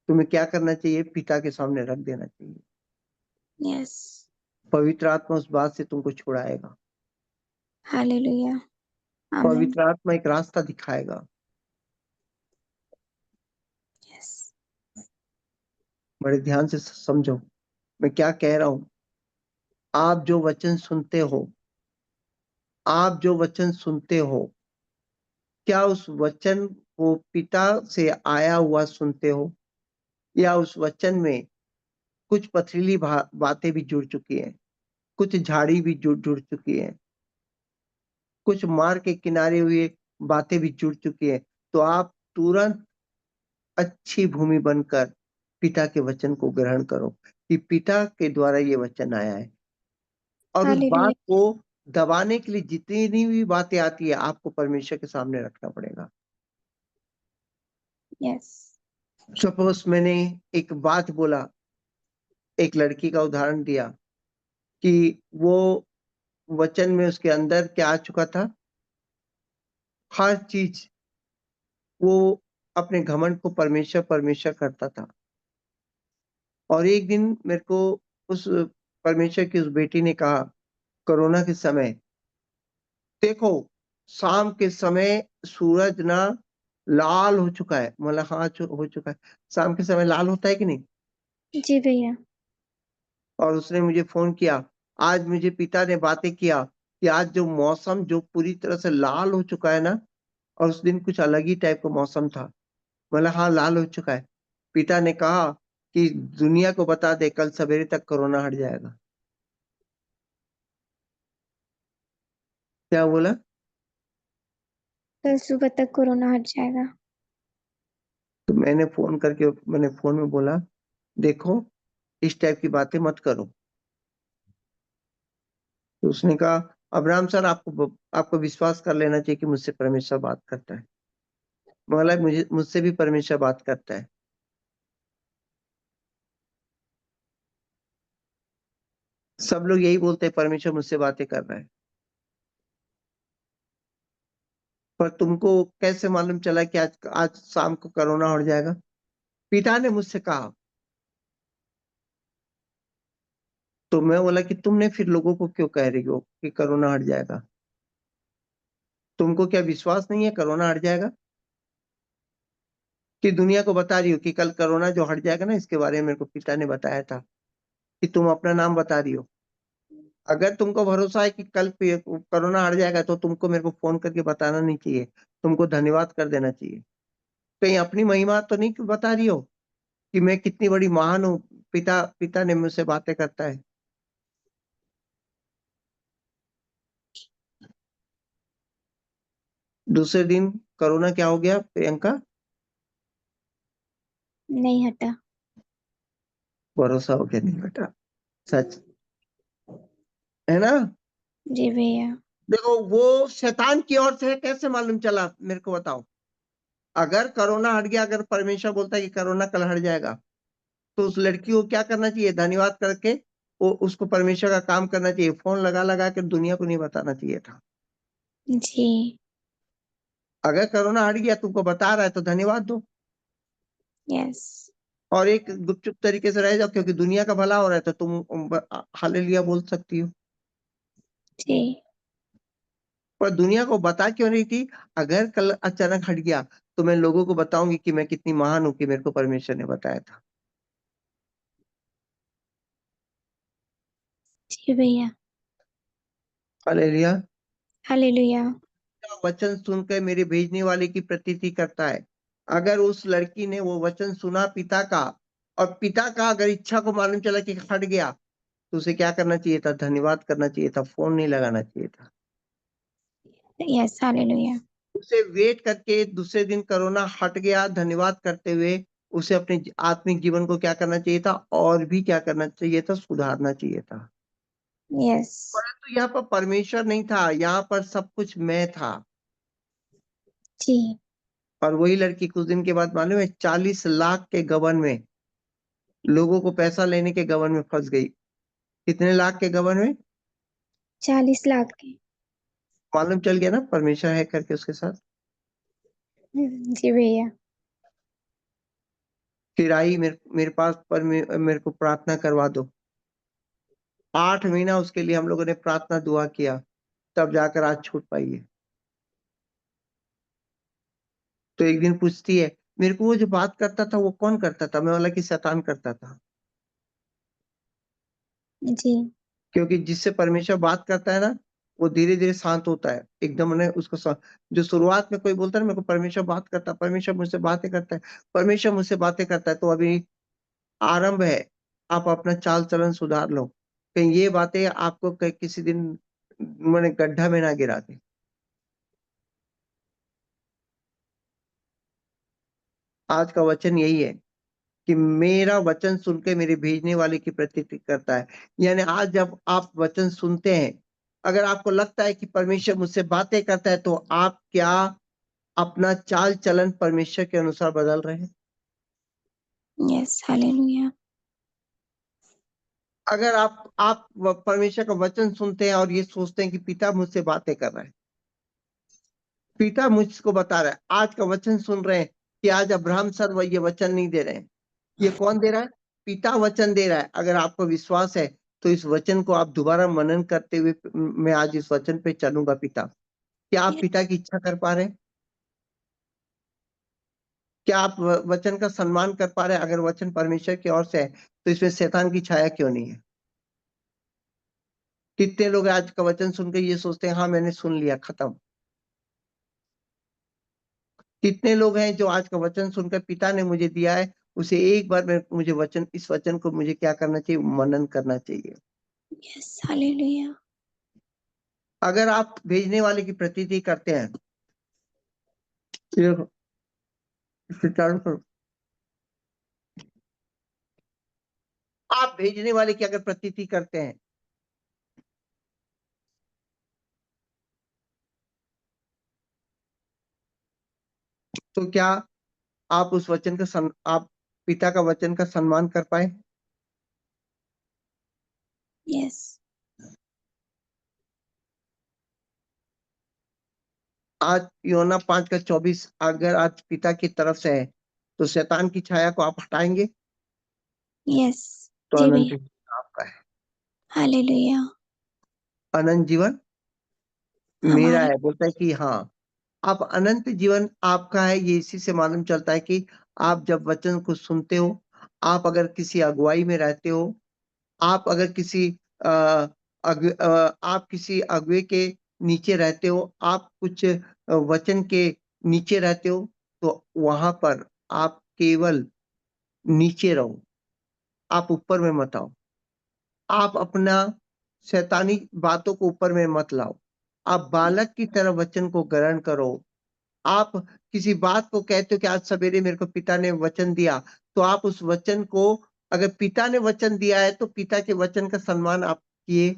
तुम्हें क्या करना चाहिए? पिता के सामने रख देना चाहिए। यस, पवित्र आत्मा उस बात से तुमको छुड़ाएगा। हालेलुया। आमीन। पवित्र आत्मा एक रास्ता दिखाएगा। यस, बड़े ध्यान से समझो मैं क्या कह रहा हूं। आप जो वचन सुनते हो, आप जो वचन सुनते हो, क्या उस वचन को पिता से आया हुआ सुनते हो, या उस वचन में कुछ पथरीली बातें भी जुड़ चुकी हैं, कुछ झाड़ी भी जुड़ चुकी हैं, कुछ मार्ग के किनारे हुए बातें भी जुड़ चुकी हैं, तो आप तुरंत अच्छी भूमि बनकर पिता के वचन को ग्रहण करो कि पिता के द्वारा ये वचन आया है। और उस हालेलुया। बात को दबाने के लिए जितनी भी बातें आती है, आपको परमेश्वर के सामने रखना पड़ेगा। यस, सपोज मैंने एक बात बोला, एक लड़की का उदाहरण दिया कि वो वचन में उसके अंदर क्या आ चुका था? हर चीज वो अपने घमंड को परमेश्वर परमेश्वर करता था। और एक दिन मेरे को उस परमेश्वर की उस बेटी ने कहा, कोरोना के समय, देखो शाम के समय सूरज ना लाल हो चुका है। मतलब हाँ, हो चुका है। शाम के समय लाल होता है कि नहीं? जी भैया। और उसने मुझे फोन किया। आज मुझे पिता ने बातें किया कि आज जो मौसम जो पूरी तरह से लाल हो चुका है ना, और उस दिन कुछ अलग ही टाइप का मौसम था। मतलब हाँ, लाल हो चुका है। पिता ने कहा कि दुनिया को बता दे कल सवेरे तक कोरोना हट जाएगा। क्या बोला? कल सुबह तक कोरोना हट जाएगा। तो मैंने फोन में बोला, देखो इस टाइप की बातें मत करो। तो उसने कहा, अब्राहम सर, आपको विश्वास कर लेना चाहिए कि मुझसे परमेश्वर बात करता है। मतलब मुझसे भी परमेश्वर बात करता है। सब लोग यही बोलते हैं परमेश्वर मुझसे बातें कर रहा है। पर तुमको कैसे मालूम चला कि आज आज शाम को कोरोना हट जाएगा? पिता ने मुझसे कहा। तो मैं बोला कि तुमने फिर लोगों को क्यों कह रही हो कि कोरोना हट जाएगा? तुमको क्या विश्वास नहीं है कोरोना हट जाएगा? कि दुनिया को बता रही हो कि कल कोरोना जो हट जाएगा ना, इसके बारे में मेरे को पिता ने बताया था कि तुम अपना नाम बता रही हो। अगर तुमको भरोसा है कि कल कोरोना हट जाएगा तो तुमको मेरे को फोन करके बताना नहीं चाहिए, तुमको धन्यवाद कर देना चाहिए। कहीं अपनी महिमा तो नहीं बता रही हो कि मैं कितनी बड़ी महान हूँ, पिता पिता ने मुझसे बातें करता है। दूसरे दिन कोरोना क्या हो गया प्रियंका? नहीं हटा। भरोसा हो गया नहीं बेटा, सच है ना। जी भैया। देखो वो शैतान की ओर से है, कैसे मालूम चला मेरे को बताओ। अगर कोरोना हट गया, अगर परमेश्वर बोलता है कि कोरोना कल हट जाएगा, तो उस लड़की को क्या करना चाहिए? धन्यवाद करके वो उसको परमेश्वर का काम करना चाहिए, फोन लगा लगा के दुनिया को नहीं बताना चाहिए था। जी। अगर कोरोना हट गया तुमको बता रहा है तो धन्यवाद दो, यस। और एक गुपचुप तरीके से रह जाओ, क्योंकि दुनिया का भला हो रहा है तो तुम हालेलुया बोल सकती हो। जी। पर दुनिया को बता क्यों नहीं थी? अगर कल अचानक हट गया तो मैं लोगों को बताऊंगी कि मैं कितनी महान हूं, कि मेरे को परमेश्वर ने बताया था। जी भैया। हालेलुया। हालेलुया। वचन सुनकर मेरे भेजने वाले की प्रतीति करता है। अगर उस लड़की ने वो वचन सुना पिता का, और पिता का अगर इच्छा को मालूम चला कि हट गया, तो उसे क्या करना चाहिए था? धन्यवाद करना चाहिए था, फोन नहीं लगाना चाहिए था। यस। हालेलुया। उसे वेट करके दूसरे दिन कोरोना हट गया धन्यवाद करते हुए, उसे अपने आत्मिक जीवन को क्या करना चाहिए था? और भी क्या करना चाहिए था? सुधारना चाहिए था। यस। परंतु यहाँ पर परमेश्वर नहीं था, यहाँ पर सब कुछ मैं था। जी। और वही लड़की कुछ दिन के बाद मालूम है 40 लाख के गबन में, लोगों को पैसा लेने के गबन में फंस गई। कितने लाख के गबन में? 40 लाख के। मालूम चल गया ना परमेश्वर है करके उसके साथ। जी भैया। फिर आई मेरे पास, पर मेरे को प्रार्थना करवा दो। 8 महीना उसके लिए हम लोगों ने प्रार्थना दुआ किया, तब जाकर आज छूट पाई है। तो एक दिन पूछती है मेरे को, वो जो बात करता था वो कौन करता था? मैं बोला कि शैतान करता था। जी। क्योंकि जिससे परमेश्वर बात करता है ना, वो धीरे धीरे शांत होता है एकदम। ने उसको जो शुरुआत में कोई बोलता है ना मेरे को परमेश्वर बात करता है, परमेश्वर मुझसे बातें करता है, परमेश्वर मुझसे बातें करता है, तो अभी आरंभ है। आप अपना चाल चलन सुधार लो, कहीं ये बातें आपको किसी दिन मैंने गड्ढा में ना गिरा दे। आज का वचन यही है कि मेरा वचन सुन के मेरे भेजने वाले की प्रतीति करता है। यानी आज जब आप वचन सुनते हैं, अगर आपको लगता है कि परमेश्वर मुझसे बातें करता है, तो आप क्या अपना चाल चलन परमेश्वर के अनुसार बदल रहे हैं? यस। हालेलुया। अगर आप परमेश्वर का वचन सुनते हैं और ये सोचते हैं कि पिता मुझसे बातें कर रहा है, पिता मुझको बता रहा है, आज का वचन सुन रहे हैं कि आज अब्राहम सर ये वचन नहीं दे रहे हैं, ये कौन दे रहा है? पिता वचन दे रहा है। अगर आपको विश्वास है तो इस वचन को आप दोबारा मनन करते हुए, मैं आज इस वचन पे चलूंगा पिता। क्या आप पिता की इच्छा कर पा रहे हैं? क्या आप वचन का सम्मान कर पा रहे हैं? अगर वचन परमेश्वर की ओर से है तो इसमें शैतान की छाया क्यों नहीं है? कितने लोग आज का वचन सुनकर ये सोचते हैं हाँ मैंने सुन लिया, खत्म। कितने लोग हैं जो आज का वचन सुनकर पिता ने मुझे दिया है, उसे एक बार में मुझे वचन, इस वचन को मुझे क्या करना चाहिए? मनन करना चाहिए। यस। हालेलुया। अगर आप भेजने वाले की प्रतीति करते हैं, ये इसे चालू करो। आप भेजने वाले की अगर प्रतीति करते हैं, तो क्या आप उस वचन का आप पिता का वचन का सम्मान कर पाए? यस। आज योना 5:24 अगर आज पिता की तरफ से है तो शैतान की छाया को आप हटाएंगे यस। तो जी अनंत भैया। जीवन आपका है। हालेलुया। अनंत जीवन मेरा हमारा। है, बोलता है कि हाँ आप अनंत जीवन आपका है, ये इसी से मालूम चलता है कि आप जब वचन को सुनते हो, आप अगर किसी अगुवाई में रहते हो, आप अगर किसी अ, आप किसी अगुवे के नीचे रहते हो, आप कुछ वचन के नीचे रहते हो, तो वहाँ पर आप केवल नीचे रहो, आप ऊपर में मत आओ। आप अपना शैतानी बातों को ऊपर में मत लाओ। आप बालक की तरह वचन को ग्रहण करो। आप किसी बात को कहते हो कि आज सवेरे मेरे को पिता ने वचन दिया, तो आप उस वचन को, अगर पिता ने वचन दिया है तो पिता के वचन का सम्मान आप किए।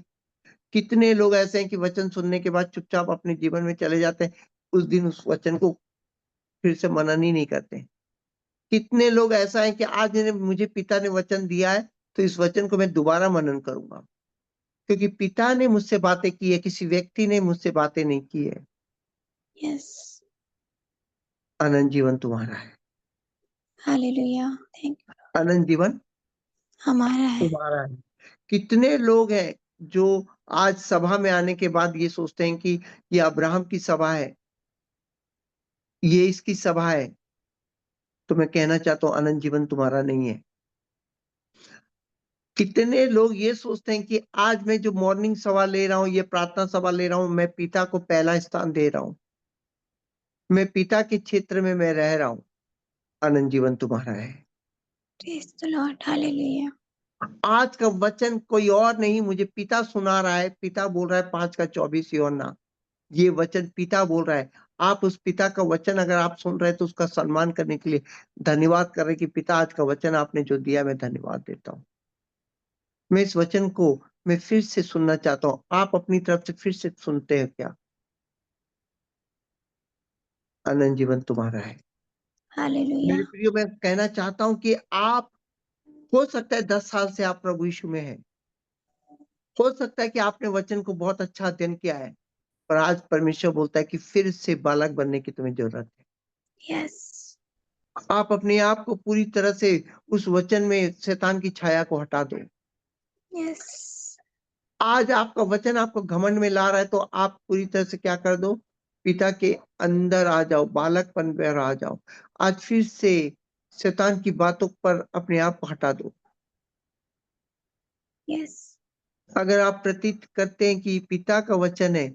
कितने लोग ऐसे हैं कि वचन सुनने के बाद चुपचाप अपने जीवन में चले जाते हैं, उस दिन उस वचन को फिर से मनन ही नहीं करते। कितने लोग ऐसा है कि आज मुझे पिता ने वचन दिया है, तो इस वचन को मैं दोबारा मनन करूंगा, क्योंकि पिता ने मुझसे बातें की है, किसी व्यक्ति ने मुझसे बातें नहीं की है। यस। अनंत जीवन तुम्हारा है। हालेलुया। Thank you. अनंत जीवन हमारा है। तुम्हारा है। कितने लोग हैं जो आज सभा में आने के बाद ये सोचते हैं कि ये अब्राहम की सभा है, ये इसकी सभा है। तो मैं कहना चाहता हूँ अनंत जीवन तुम्हारा नहीं है। कितने लोग ये सोचते हैं कि आज मैं जो मॉर्निंग सभा ले रहा हूँ, ये प्रार्थना सभा ले रहा हूँ, मैं पिता को पहला स्थान दे रहा हूँ, मैं पिता के क्षेत्र में मैं रह रहा हूँ। अनंत जीवन तुम्हारा है। Praise the Lord. हालेलुया। आज का वचन कोई और नहीं, मुझे पिता सुना रहा है। पिता बोल रहा है 5:24 यूहन्ना, ये वचन पिता बोल रहा है। आप उस पिता का वचन अगर आप सुन रहे हैं तो उसका सम्मान करने के लिए धन्यवाद कर रहे हैं कि पिता आज का वचन आपने जो दिया, मैं धन्यवाद देता हूँ। मैं इस वचन को मैं फिर से सुनना चाहता हूँ। आप अपनी तरफ से फिर से सुनते हैं क्या? अनंत जीवन तुम्हारा है। हालेलुया। मेरे प्रियो, मैं कहना चाहता हूँ कि आप, हो सकता है 10 साल से आप प्रभु यीशु में हैं, हो सकता है कि आपने वचन को बहुत अच्छा अध्ययन किया है, पर आज परमेश्वर बोलता है कि फिर से बालक बनने की तुम्हें जरूरत है। यस। आप अपने आप को पूरी तरह से उस वचन में शैतान की छाया को हटा दो। यस। आज आपका वचन आपको घमंड में ला रहा है, तो आप पूरी तरह से क्या कर दो, पिता के अंदर आ जाओ, बालकपन पर आ जाओ। आज फिर से शैतान की बातों पर अपने आप को हटा दो। यस। अगर आप प्रतीत करते हैं कि पिता का वचन है,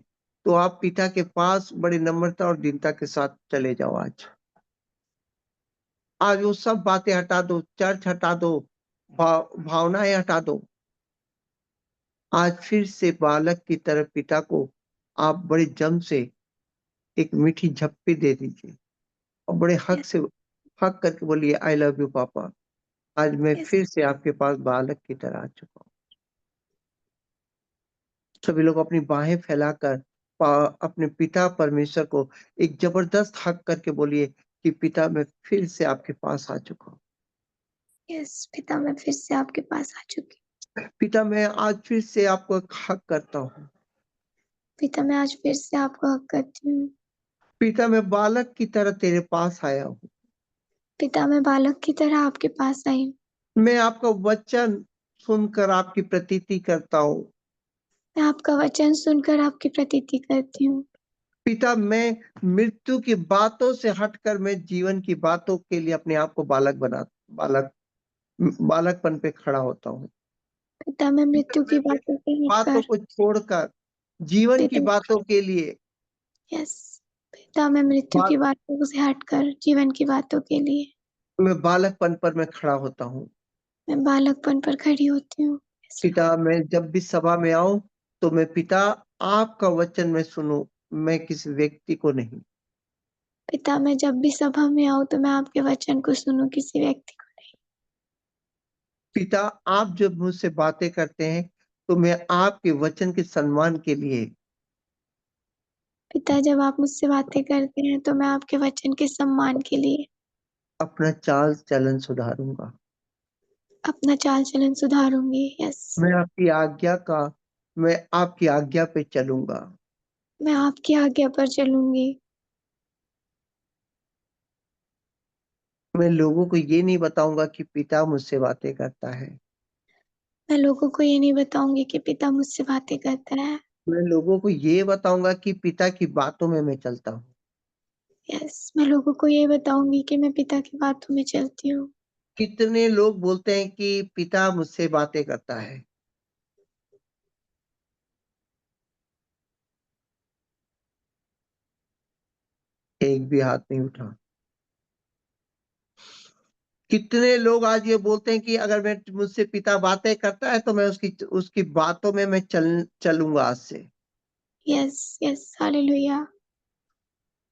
तो आप पिता के पास बड़ी नम्रता और दीनता के साथ चले जाओ। आज वो सब बातें हटा दो, चर्च हटा दो, भावनाएं हटा दो। आज फिर से बालक की तरह पिता को आप बड़े जम से एक मीठी झप्पी दे दीजिए और बड़े हक यस। से, हक करके बोलिए, आई लव यू पापा। आज मैं यस। फिर से आपके पास बालक की तरह आ चुका हूँ। सभी लोग अपनी बाहें फैलाकर अपने पिता परमेश्वर को एक जबरदस्त हक करके बोलिए कि पिता, मैं फिर से आपके पास आ चुका हूँ। यस। पिता, मैं फिर से आपके पास आ चुकी हूँ। पिता, मैं आज फिर से आपको एक हक करता हूँ। पिता, मैं आज फिर से आपको हक करती हूँ। पिता, मैं बालक की तरह तेरे पास आया हूँ। पिता, मैं बालक की तरह आपके पास आई हूँ। मैं आपका वचन सुनकर आपकी प्रतीति करता हूँ। मैं आपका वचन सुनकर आपकी प्रतीति करती हूँ। पिता, मैं मृत्यु की बातों से हटकर मैं जीवन की बातों के लिए अपने आप को बालक बालकपन पे खड़ा होता हूँ। पिता, मैं पिता, मृत्यु मैं की बातों से बातों हटकर को छोड़कर जीवन की पिता, बातों के लिए, यस, पिता, मैं मृत्यु की बातों से हटकर जीवन की बातों के लिए मैं बालकपन पर मैं खड़ा होता हूँ। मैं बालकपन पर खड़ी होती हूँ। Yes Lord. पिता, मैं जब भी सभा में आऊं तो मैं पिता आपका वचन मैं सुनूं, मैं किसी व्यक्ति को नहीं। पिता, मैं जब भी सभा में आऊँ तो मैं आपके वचन को सुनूं, किसी व्यक्ति को नहीं। पिता, आप जब मुझसे बातें करते हैं तो मैं आपके वचन के सम्मान के लिए, पिता, जब आप मुझसे बातें करते हैं तो मैं आपके वचन के सम्मान के लिए अपना चाल चलन सुधारूंगा। अपना चाल चलन सुधारूंगी। यस। मैं मैं आपकी आज्ञा पे चलूंगा। मैं आपकी आज्ञा पर चलूंगी। मैं लोगों को ये नहीं बताऊंगा कि पिता मुझसे बातें करता है। मैं लोगों को ये नहीं बताऊंगी कि पिता मुझसे बातें करता है। मैं लोगों को ये बताऊंगा कि पिता की बातों में मैं चलता हूँ। यस, मैं लोगों को ये बताऊँगी कि मैं पिता की बातों में चलती हूँ। कितने लोग बोलते हैं कि पिता मुझसे बातें करता है? एक भी हाथ नहीं उठा। कितने लोग आज ये बोलते हैं कि अगर मैं मुझसे पिता बातें करता है तो मैं उसकी बातों में मैं चलूँगा आज से। Yes, yes, hallelujah!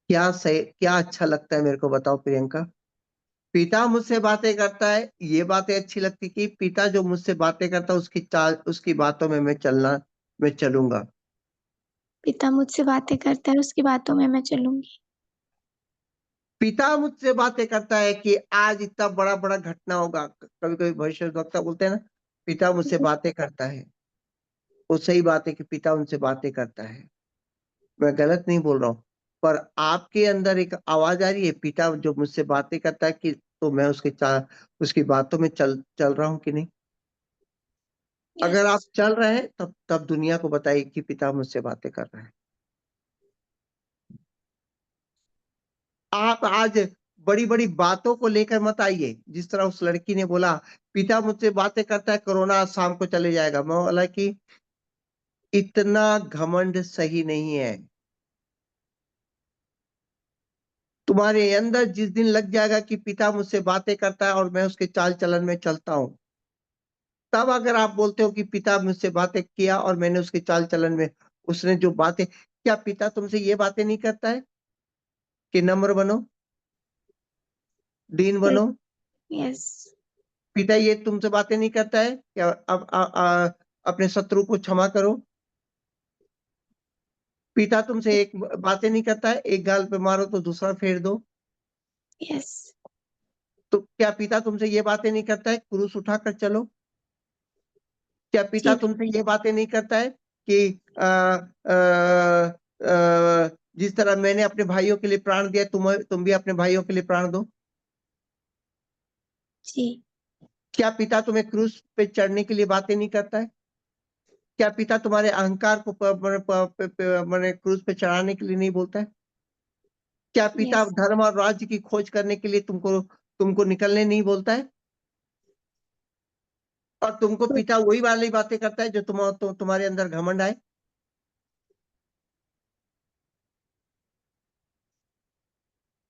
क्या अच्छा लगता है मेरे को बताओ प्रियंका? पिता मुझसे बातें करता है, ये बातें अच्छी लगती कि पिता जो मुझसे बातें करता है उसकी बातों में मैं चलूँगा। पिता मुझसे बातें करता है, उसकी बातों में मैं चलूँगी। पिता मुझसे बातें करता है कि आज इतना बड़ा-बड़ा घटना होगा। कभी-कभी भविष्यद्वक्ता बोलते हैं ना, पिता मुझसे बातें करता है। वो सही बात है कि पिता उनसे बातें करता है। मैं गलत नहीं बोल रहा हूँ। पर आपके अंदर एक आवाज़ आ रही है, पिता जो मुझसे बातें करता है कि तो मैं उसकी बातों में चल रहा हूँ कि नहीं? अगर यस, आप चल रहे हैं तब तब दुनिया को बताइए कि पिता मुझसे बातें कर रहा है। आप आज बड़ी-बड़ी बातों को लेकर मत आइए, जिस तरह उस लड़की ने बोला, पिता मुझसे बातें करता है, कोरोना आज शाम को चले जाएगा। मैं बोला कि इतना घमंड सही नहीं है। तुम्हारे अंदर जिस दिन लग जाएगा कि पिता मुझसे बातें करता है और मैं उसके चाल-चलन में चलता हूँ, तब अगर आप बोलते हो कि पिता मुझसे बातें किया और मैंने उसके चाल-चलन में उसने जो बातें क्या पिता तुमसे ये बातें नहीं करता है कि नम्र बनो, दीन यस, बनो? यस, पिता ये तुमसे बातें नहीं करता है? क्या अब अपने शत्रु को क्षमा करो? पिता तुमसे एक बातें नहीं करता है, एक गाल पे मारो तो दूसरा फेर दो? यस, तो क्या पिता तुमसे ये बातें नहीं करता है, क्रूस उठाकर चलो? क्या पिता जी, तुमसे ये बातें नहीं करता है कि अ जिस तरह मैंने अपने भाइयों के लिए प्राण दिया, तुम भी अपने भाइयों के लिए प्राण दो? जी, क्या पिता तुम्हें क्रूस पे चढ़ने के लिए बातें नहीं करता है? क्या पिता तुम्हारे अहंकार को प मने प प प मने क्रूस पे चढ़ाने के लिए नहीं बोलता है? क्या पिता यस, धर्म और राज्य की खोज करने के लिए तुमको निकलने नहीं बोलता है? और तुमको तो पिता वही वाली बातें करता है जो तुम्हारे अंदर घमंड आए?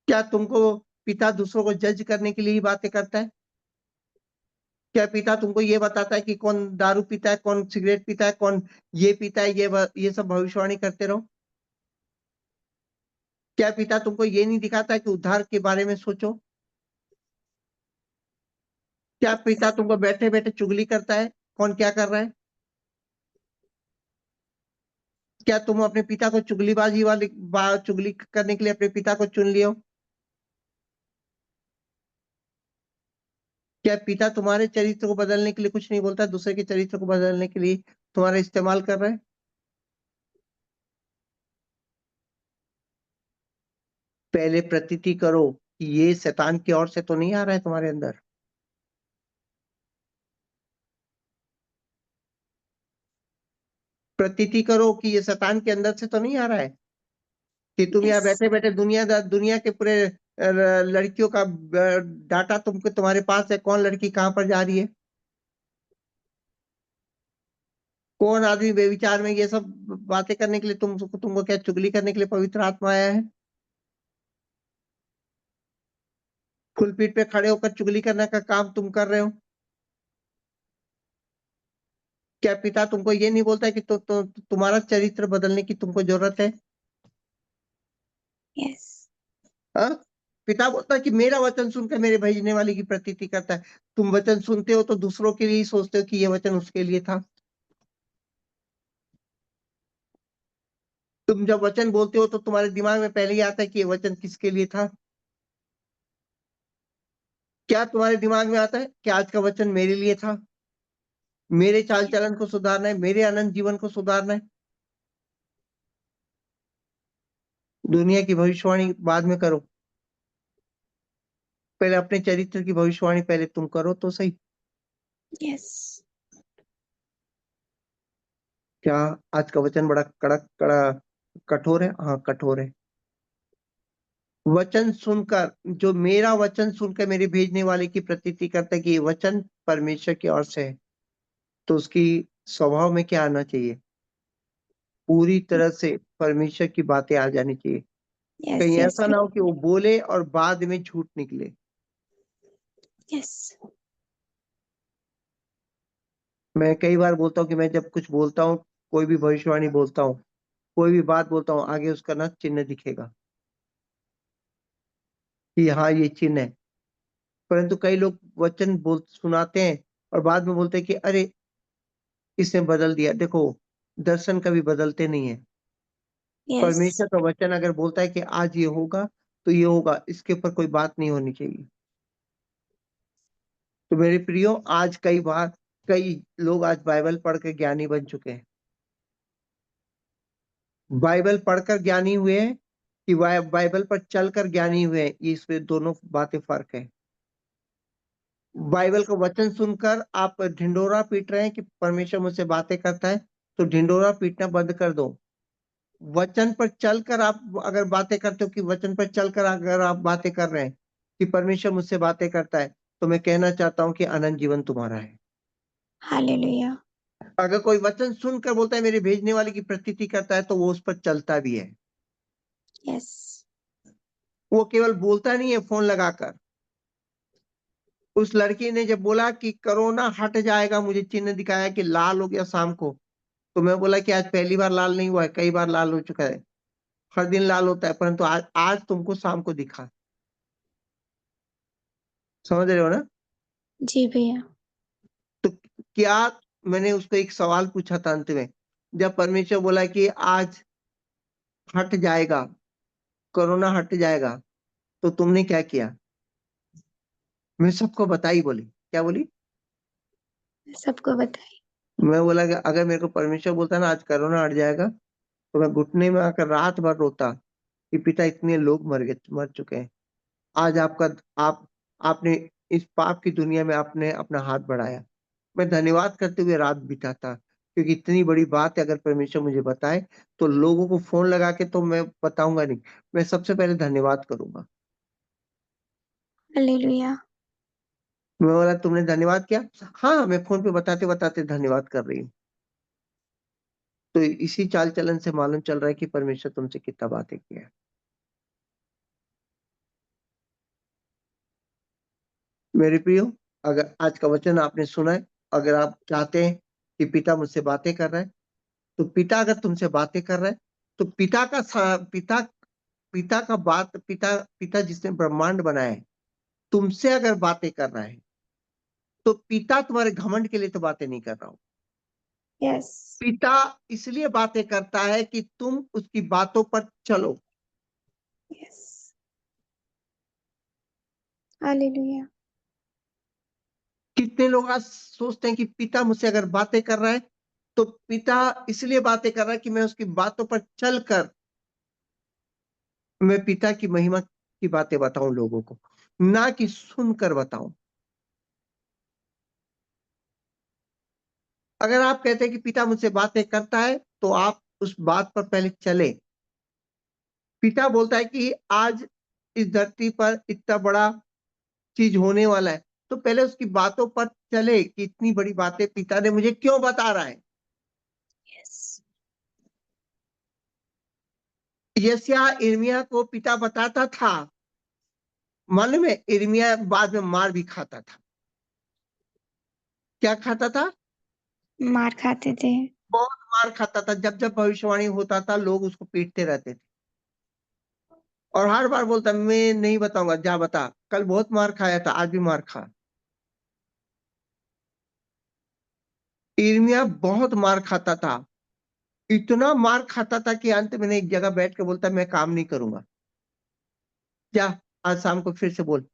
क्या तुमको पिता दूसरों को जज करने के लिए ही बातें करता है? क्या पिता तुमको ये बताता है कि कौन दारू पीता है, कौन सिगरेट पीता है, कौन ये पीता है, ये सब भविष्यवाणी करते रहो? क्या पिता तुमको ये नहीं दिखाता है कि उद्धार के बारे में सोचो? क्या पिता तुमको बैठे-बैठे चुगली करता है, कौन क्या कर रहा है? क्या तुम अपने पिता को चुगलीबाजी वाली चुगली करने के लिए अपने पिता को चुन लिए हो? क्या पिता तुम्हारे चरित्र को बदलने के लिए कुछ नहीं बोलता, दूसरे के चरित्र को बदलने के लिए तुम्हारा इस्तेमाल कर रहा है? पहले प्रतीति करो कि ये शैतान की ओर से तो नहीं आ रहा है तुम्हारे अंदर। प्रतीति करो कि ये शैतान के अंदर से तो नहीं आ रहा है कि तुम यहाँ यस, बैठे-बैठे दुनिया के पूरे लड़कियों का डाटा तुम्हारे पास है, कौन लड़की कहाँ पर जा रही है? कौन आदमी व्यभिचार में ये सब बातें करने के लिए तुमको क्या चुगली करने के लिए पवित्र आत्मा आया है? पुलपिट पे खड़े होकर चुगली करने का काम तुम कर रहे हो? क्या पिता तुमको ये नहीं बोलता है कि तुम्हारा चरित्र बदलने की तुमको ज़रूरत है? यस, हाँ? पिता बोलता है कि मेरा वचन सुनकर मेरे भेजने वाले की प्रतीति करता है। तुम वचन सुनते हो तो दूसरों के लिए ही सोचते हो कि ये वचन उसके लिए था। तुम जब वचन बोलते हो तो तुम्हारे दिमाग में पहले ही आता है कि ये वचन किसके लिए था? क्या तुम्हारे दिमाग में आता है कि आज का वचन मेरे लिए था? मेरे चाल-चलन को सुधारना है, मेरे अनंत जीवन को सुधारना है? दुनिया की भविष्यवाणी बाद में करो। पहले अपने चरित्र की भविष्यवाणी पहले तुम करो तो सही। यस, क्या आज का वचन बड़ा कड़क कड़ा कठोर है? हाँ, कठोर है। वचन सुनकर, जो मेरा वचन सुनकर मेरे भेजने वाले की प्रतीति करता है कि ये वचन परमेश्वर की ओर से है, तो उसकी स्वभाव में क्या आना चाहिए? पूरी तरह से परमेश्वर की बातें आ जानी चाहिए। यस कहीं यस ऐसा ना हो कि वो बोले और बाद में झूठ निकले। यस मैं कई बार बोलता हूँ कि मैं जब कुछ बोलता हूँ, कोई भी भविष्यवाणी बोलता हूँ, कोई भी बात बोलता हूँ, आगे उसका ना चिन्ह दिखेगा कि हाँ ये चिन्ह है। परंतु कई लोग वचन बोल सुनाते हैं और बाद में बोलते हैं कि अरे इसने बदल दिया। देखो, दर्शन कभी बदलते नहीं है। यस परमेश्वर का वचन अगर बोलता है कि आज ये होगा तो ये होगा, इसके ऊपर कोई बात नहीं होनी चाहिए। तो मेरे प्रियो, आज कई लोग आज बाइबल पढ़ के ज्ञानी बन चुके हैं। बाइबल पढ़कर ज्ञानी हुए हैं कि बाइबल पर चलकर ज्ञानी हुए हैं, ये इसमें दोनों बातें फर्क है। बाइबल का वचन सुनकर आप ढिंडोरा पीट रहे हैं कि परमेश्वर मुझसे बातें करता है, तो ढिंडोरा पीटना बंद कर दो। वचन पर चलकर आप अगर बातें करते हो कि वचन पर चलकर अगर आप बातें कर रहे हैं कि परमेश्वर मुझसे बातें करता है, तो मैं कहना चाहता हूं कि अनंत जीवन तुम्हारा है। हालेलुया अगर कोई वचन सुनकर बोलता है मेरे भेजने वाले की प्रतीति करता है, तो वो उस पर चलता भी है। यस वो केवल बोलता नहीं है फोन लगाकर। उस लड़की ने जब बोला कि कोरोना हट जाएगा, मुझे चिन्ह दिखाया कि लाल हो गया शाम को, तो मैं बोला कि आज पहली बार लाल नहीं हुआ है, कई बार लाल हो चुका है। हर दिन लाल होता है, परंतु आज तुमको शाम को दिखा। समझ रहे हो ना? जी भैया तो क्या, मैंने उसको एक सवाल पूछा था अंत में, जब परमेश्वर बोला कि आज हट जाएगा, कोरोना हट जाएगा, तो तुमने क्या किया? मैं सबको बताई बोली। क्या बोली? सबको बताइए मैं बोला कि अगर मेरे को परमेश्वर बोलता ना आज कोरोना हट जाएगा, तो मैं घुटने में आकर रात भर रोता कि पिता इतने लोग मर चुके हैं। आज आप आपने इस पाप की दुनिया में आपने अपना हाथ बढ़ाया। मैं धन्यवाद करते हुए रात बिताता, क्योंकि इतनी बड़ी बात है अगर परमेश्वर मुझे बताए, तो लोगों को फोन लगा के तो मैं बताऊंगा नहीं, मैं सबसे पहले धन्यवाद करूंगा। हालेलुया मैं बोला तुमने धन्यवाद किया? हाँ, मैं फोन पे बताते बताते धन्यवाद कर रही हूँ। तो इसी चाल चलन से मालूम चल रहा है कि परमेश्वर तुमसे कितना बातें किया है। मेरे प्रियो, अगर आज का वचन आपने सुना है, अगर आप चाहते हैं कि पिता मुझसे बातें कर रहा है, तो पिता अगर तुमसे बातें कर रहा है, तो पिता का बात, पिता जिसने ब्रह्मांड बनाया है, तुमसे अगर बातें कर रहा है, तो पिता तुम्हारे घमंड के लिए तो बातें नहीं कर रहा हो। यस पिता इसलिए बातें करता है कि तुम उसकी बातों पर चलो। यस हालेलुया कितने लोग आज सोचते हैं कि पिता मुझसे अगर बातें कर रहा है, तो पिता इसलिए बातें कर रहा है कि मैं उसकी बातों पर चलकर मैं पिता की महिमा की बातें बताऊं लोगों को, ना कि सुनकर बताऊं। अगर आप कहते हैं कि पिता मुझसे बातें करता है, तो आप उस बात पर पहले चले। पिता बोलता है कि आज इस धरती पर इतना बड़ा चीज होने वाला है, तो पहले उसकी बातों पर चले कि इतनी बड़ी बातें पिता ने मुझे क्यों बता रहा है। यस यशायाह यिर्मयाह को पिता बताता था। मालूम है, यिर्मयाह बाद में मार भी खाता था। क्या खाता था? मार खाते थे बहुत मार खाता था। जब जब भविष्यवाणी होता था, लोग उसको पीटते रहते थे और हर बार बोलता मैं नहीं बताऊंगा, जा बता। कल बहुत मार खाया था, आज भी मार खा। यिर्मयाह बहुत मार खाता था, इतना मार खाता था कि अंत में एक जगह बैठ के बोलता मैं काम नहीं करूंगा, जा आज शाम को फिर से बोल।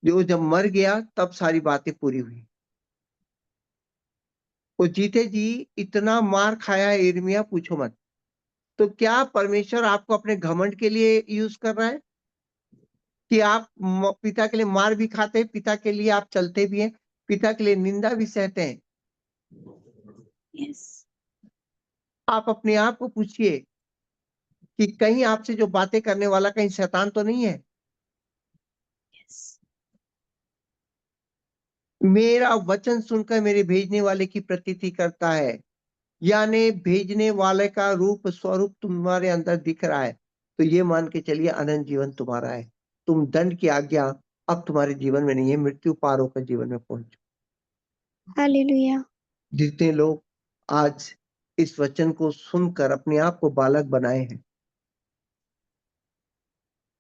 जो जब मर गया तब सारी बातें पूरी हुई। वो जीते जी इतना मार खाया है यिर्मयाह, पूछो मत। तो क्या परमेश्वर आपको अपने घमंड के लिए यूज कर रहा है कि आप पिता के लिए मार भी खाते हैं, पिता के लिए आप चलते भी हैं, पिता के लिए निंदा भी सहते हैं? यस आप अपने आप को पूछिए कि कहीं आपसे जो बातें करने वाला कहीं शैतान तो नहीं है। यस, मेरा वचन सुनकर मेरे भेजने वाले की प्रतीति करता है, यानी भेजने वाले का रूप स्वरूप तुम्हारे अंदर दिख रहा है, तो ये मान के चलिए अनंत जीवन तुम्हारा है। तुम दंड की आज्ञा अब तुम्हारे जीवन में नहीं है, मृत्यु पार होकर जीवन में पहुंचो। हालेलुया, जितने लोग आज इस वचन को सुनकर अपने आप को बालक बनाए हैं,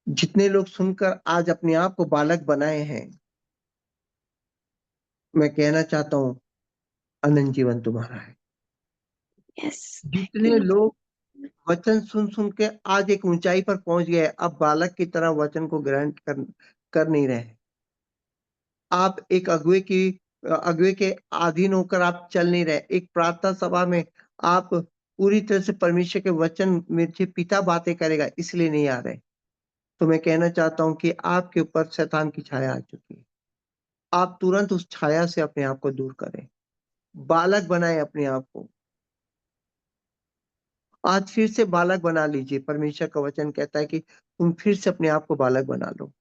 जितने लोग सुनकर आज अपने आप को बालक बनाए हैं, मैं कहना चाहता हूं अनंत जीवन तुम्हारा है। यस, जितने थैंक यू, लोग वचन सुन सुन के आज एक ऊंचाई पर पहुंच गए, अब बालक की तरह वचन को ग्रहण कर नहीं रहे। आप एक अगुए के अधीन होकर आप चल नहीं रहे। एक प्रार्थना सभा में आप पूरी तरह से परमेश्वर के वचन मेरे पिता बातें करेगा इसलिए नहीं आ रहे। तो मैं कहना चाहता हूं कि आपके ऊपर शैतान की छाया आ चुकी है। आप तुरंत उस छाया से अपने आप को दूर करें, बालक बनाए अपने आप को। आज फिर से बालक बना लीजिए। परमेश्वर का वचन कहता है कि तुम फिर से अपने आप को बालक बना लो।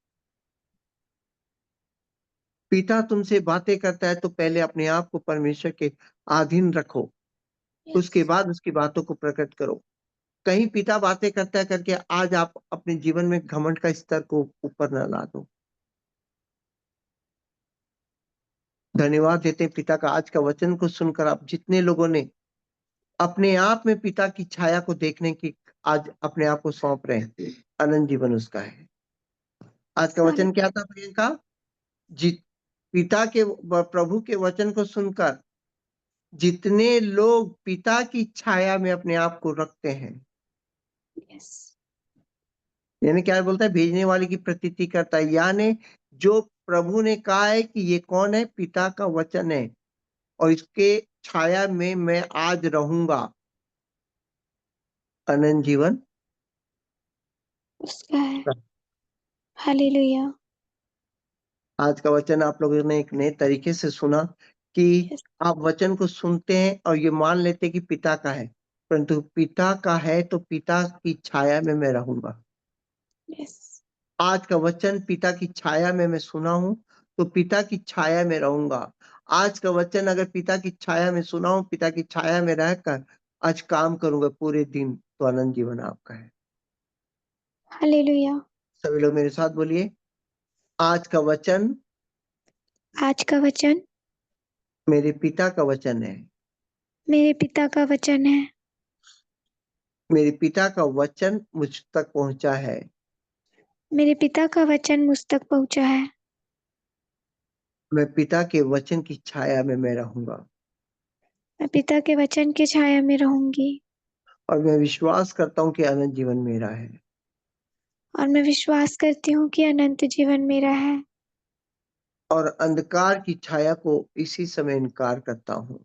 पिता तुमसे बातें करता है तो पहले अपने आप को परमेश्वर के अधीन रखो, यस, उसके बाद उसकी बातों को प्रकट करो। कहीं पिता बातें करता है करके आज आप अपने जीवन में घमंड का स्तर को ऊपर न ला दो। धन्यवाद देते हैं पिता का आज का वचन को सुनकर आप जितने लोगों ने अपने आप में पिता की छाया को देखने की आज अपने आप को सौंप रहे हैं, अनंत जीवन उसका है। आज का हाले वचन क्या था प्रियंका? जित पिता के प्रभु के वचन को सुनकर जितने लोग पिता की छाया में अपने आप को रखते हैं, यस, यानी क्या बोलता है, भेजने वाले की प्रतीति करता है, यानी जो प्रभु ने कहा है कि ये कौन है, पिता का वचन है और इसके छाया में मैं आज रहूंगा, अनंत जीवन उसका है, हालेलुया, आज का वचन आप लोगों ने एक नए तरीके से सुना कि यस, आप वचन को सुनते हैं और ये मान लेते हैं कि पिता का है, परंतु पिता का है तो पिता की छाया में मैं रहूंगा। यस, आज का वचन पिता की छाया में मैं सुना हूं तो पिता की छाया में रहूंगा। आज का वचन अगर पिता की छाया में सुना हूं, पिता की छाया में रहकर आज काम करूंगा पूरे दिन, तो अनंत जीवन आपका है। हालेलुया, सभी लोग मेरे साथ बोलिए, आज का वचन आज का वचन मेरे पिता का वचन है। मेरे पिता का वचन है। मेरे पिता का वचन मुझ तक पहुंचा है। मेरे पिता का वचन मुझ तक पहुँचा है। मैं पिता के वचन की छाया में मैं रहूंगा मैं पिता के वचन की छाया में रहूंगी और मैं विश्वास करता हूं कि अनंत जीवन मेरा है। और मैं विश्वास करती हूँ कि अनंत जीवन मेरा है और अंधकार की छाया को इसी समय इनकार करता हूं।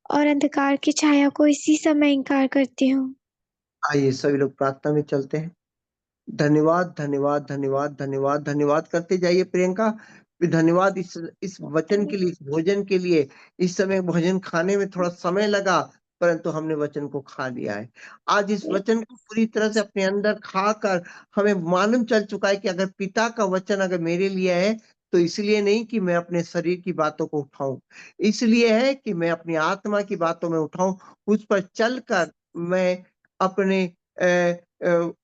और अंधकार की छाया को इसी समय इंकार करती हूँ। आइए सभी लोग प्रार्थना में चलते हैं। धन्यवाद धन्यवाद धन्यवाद धन्यवाद धन्यवाद करते जाइए प्रियंका। धन्यवाद इस वचन के लिए, इस भोजन के लिए। इस समय भोजन खाने में थोड़ा समय लगा, परंतु हमने वचन को खा लिया है। आज इस वचन को पूरी तरह से अपने अंदर खाकर हमें मालूम चल चुका है कि अगर पिता का वचन अगर मेरे लिए है तो इसलिए नहीं कि मैं अपने शरीर की बातों को उठाऊं, इसलिए है कि मैं अपनी आत्मा की बातों में उठाऊं। उस पर चलकर मैं अपने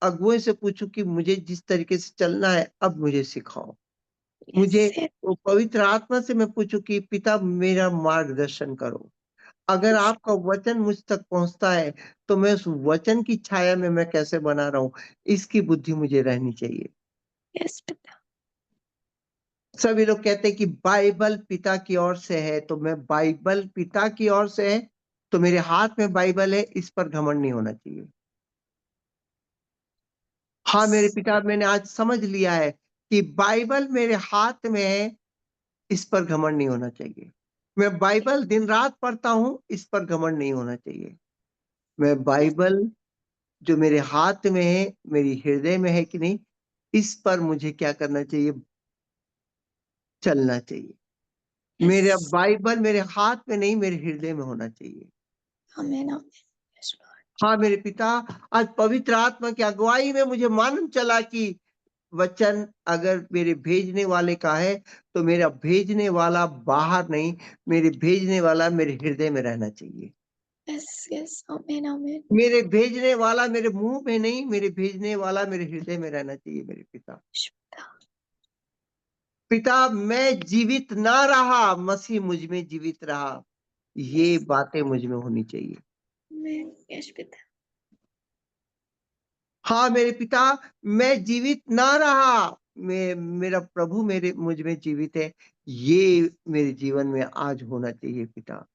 अगुए से पूछूं कि मुझे जिस तरीके से चलना है अब मुझे सिखाओ। मुझे यस, वो पवित्र आत्मा से मैं पूछूं कि पिता मेरा मार्गदर्शन करो। अगर आपका वचन मुझ तक पहुंचता है तो मैं उस वचन की छाया में मैं कैसे बना रहा हूं, इसकी बुद्धि मुझे रहनी चाहिए। यस पिता, सभी लोग कहते हैं कि बाइबल पिता की ओर से है, तो मैं बाइबल पिता की ओर से है तो मेरे हाथ में बाइबल है, इस पर घमंड नहीं होना चाहिए। हाँ मेरे पिता, मैंने आज समझ लिया है कि बाइबल मेरे हाथ में है, इस पर घमंड नहीं होना चाहिए। मैं बाइबल दिन रात पढ़ता हूं, इस पर घमंड नहीं होना चाहिए। मैं बाइबल जो मेरे हाथ में है, मेरी हृदय में है कि नहीं, इस पर मुझे क्या करना चाहिए, चलना चाहिए। यस, मेरा बाइबल मेरे हाथ में नहीं, मेरे हृदय में होना चाहिए। आमीन, आमीन, यस लॉर्ड, हाँ मेरे पिता, आज पवित्र आत्मा की अगुवाई में मुझे मालूम चला कि वचन अगर मेरे भेजने वाले का है, तो मेरा भेजने वाला बाहर नहीं, मेरे भेजने वाला मेरे हृदय में रहना चाहिए। यस, यस, आमीन, आमीन। मेरे भेजने वाला मेरे मुँह में नहीं, मेरे भेजने वाला मेरे हृदय में रहना चाहिए मेरे पिता। यस पिता। पिता, मैं जीवित ना रहा, मसीह मुझ में जीवित रहा। ये यस, बातें मुझ में होनी चाहिए। आमीन। यस पिता। हाँ मेरे पिता, मैं जीवित ना रहा, मेरा प्रभु मेरे मुझ में जीवित है। ये मेरे जीवन में आज होना चाहिए पिता।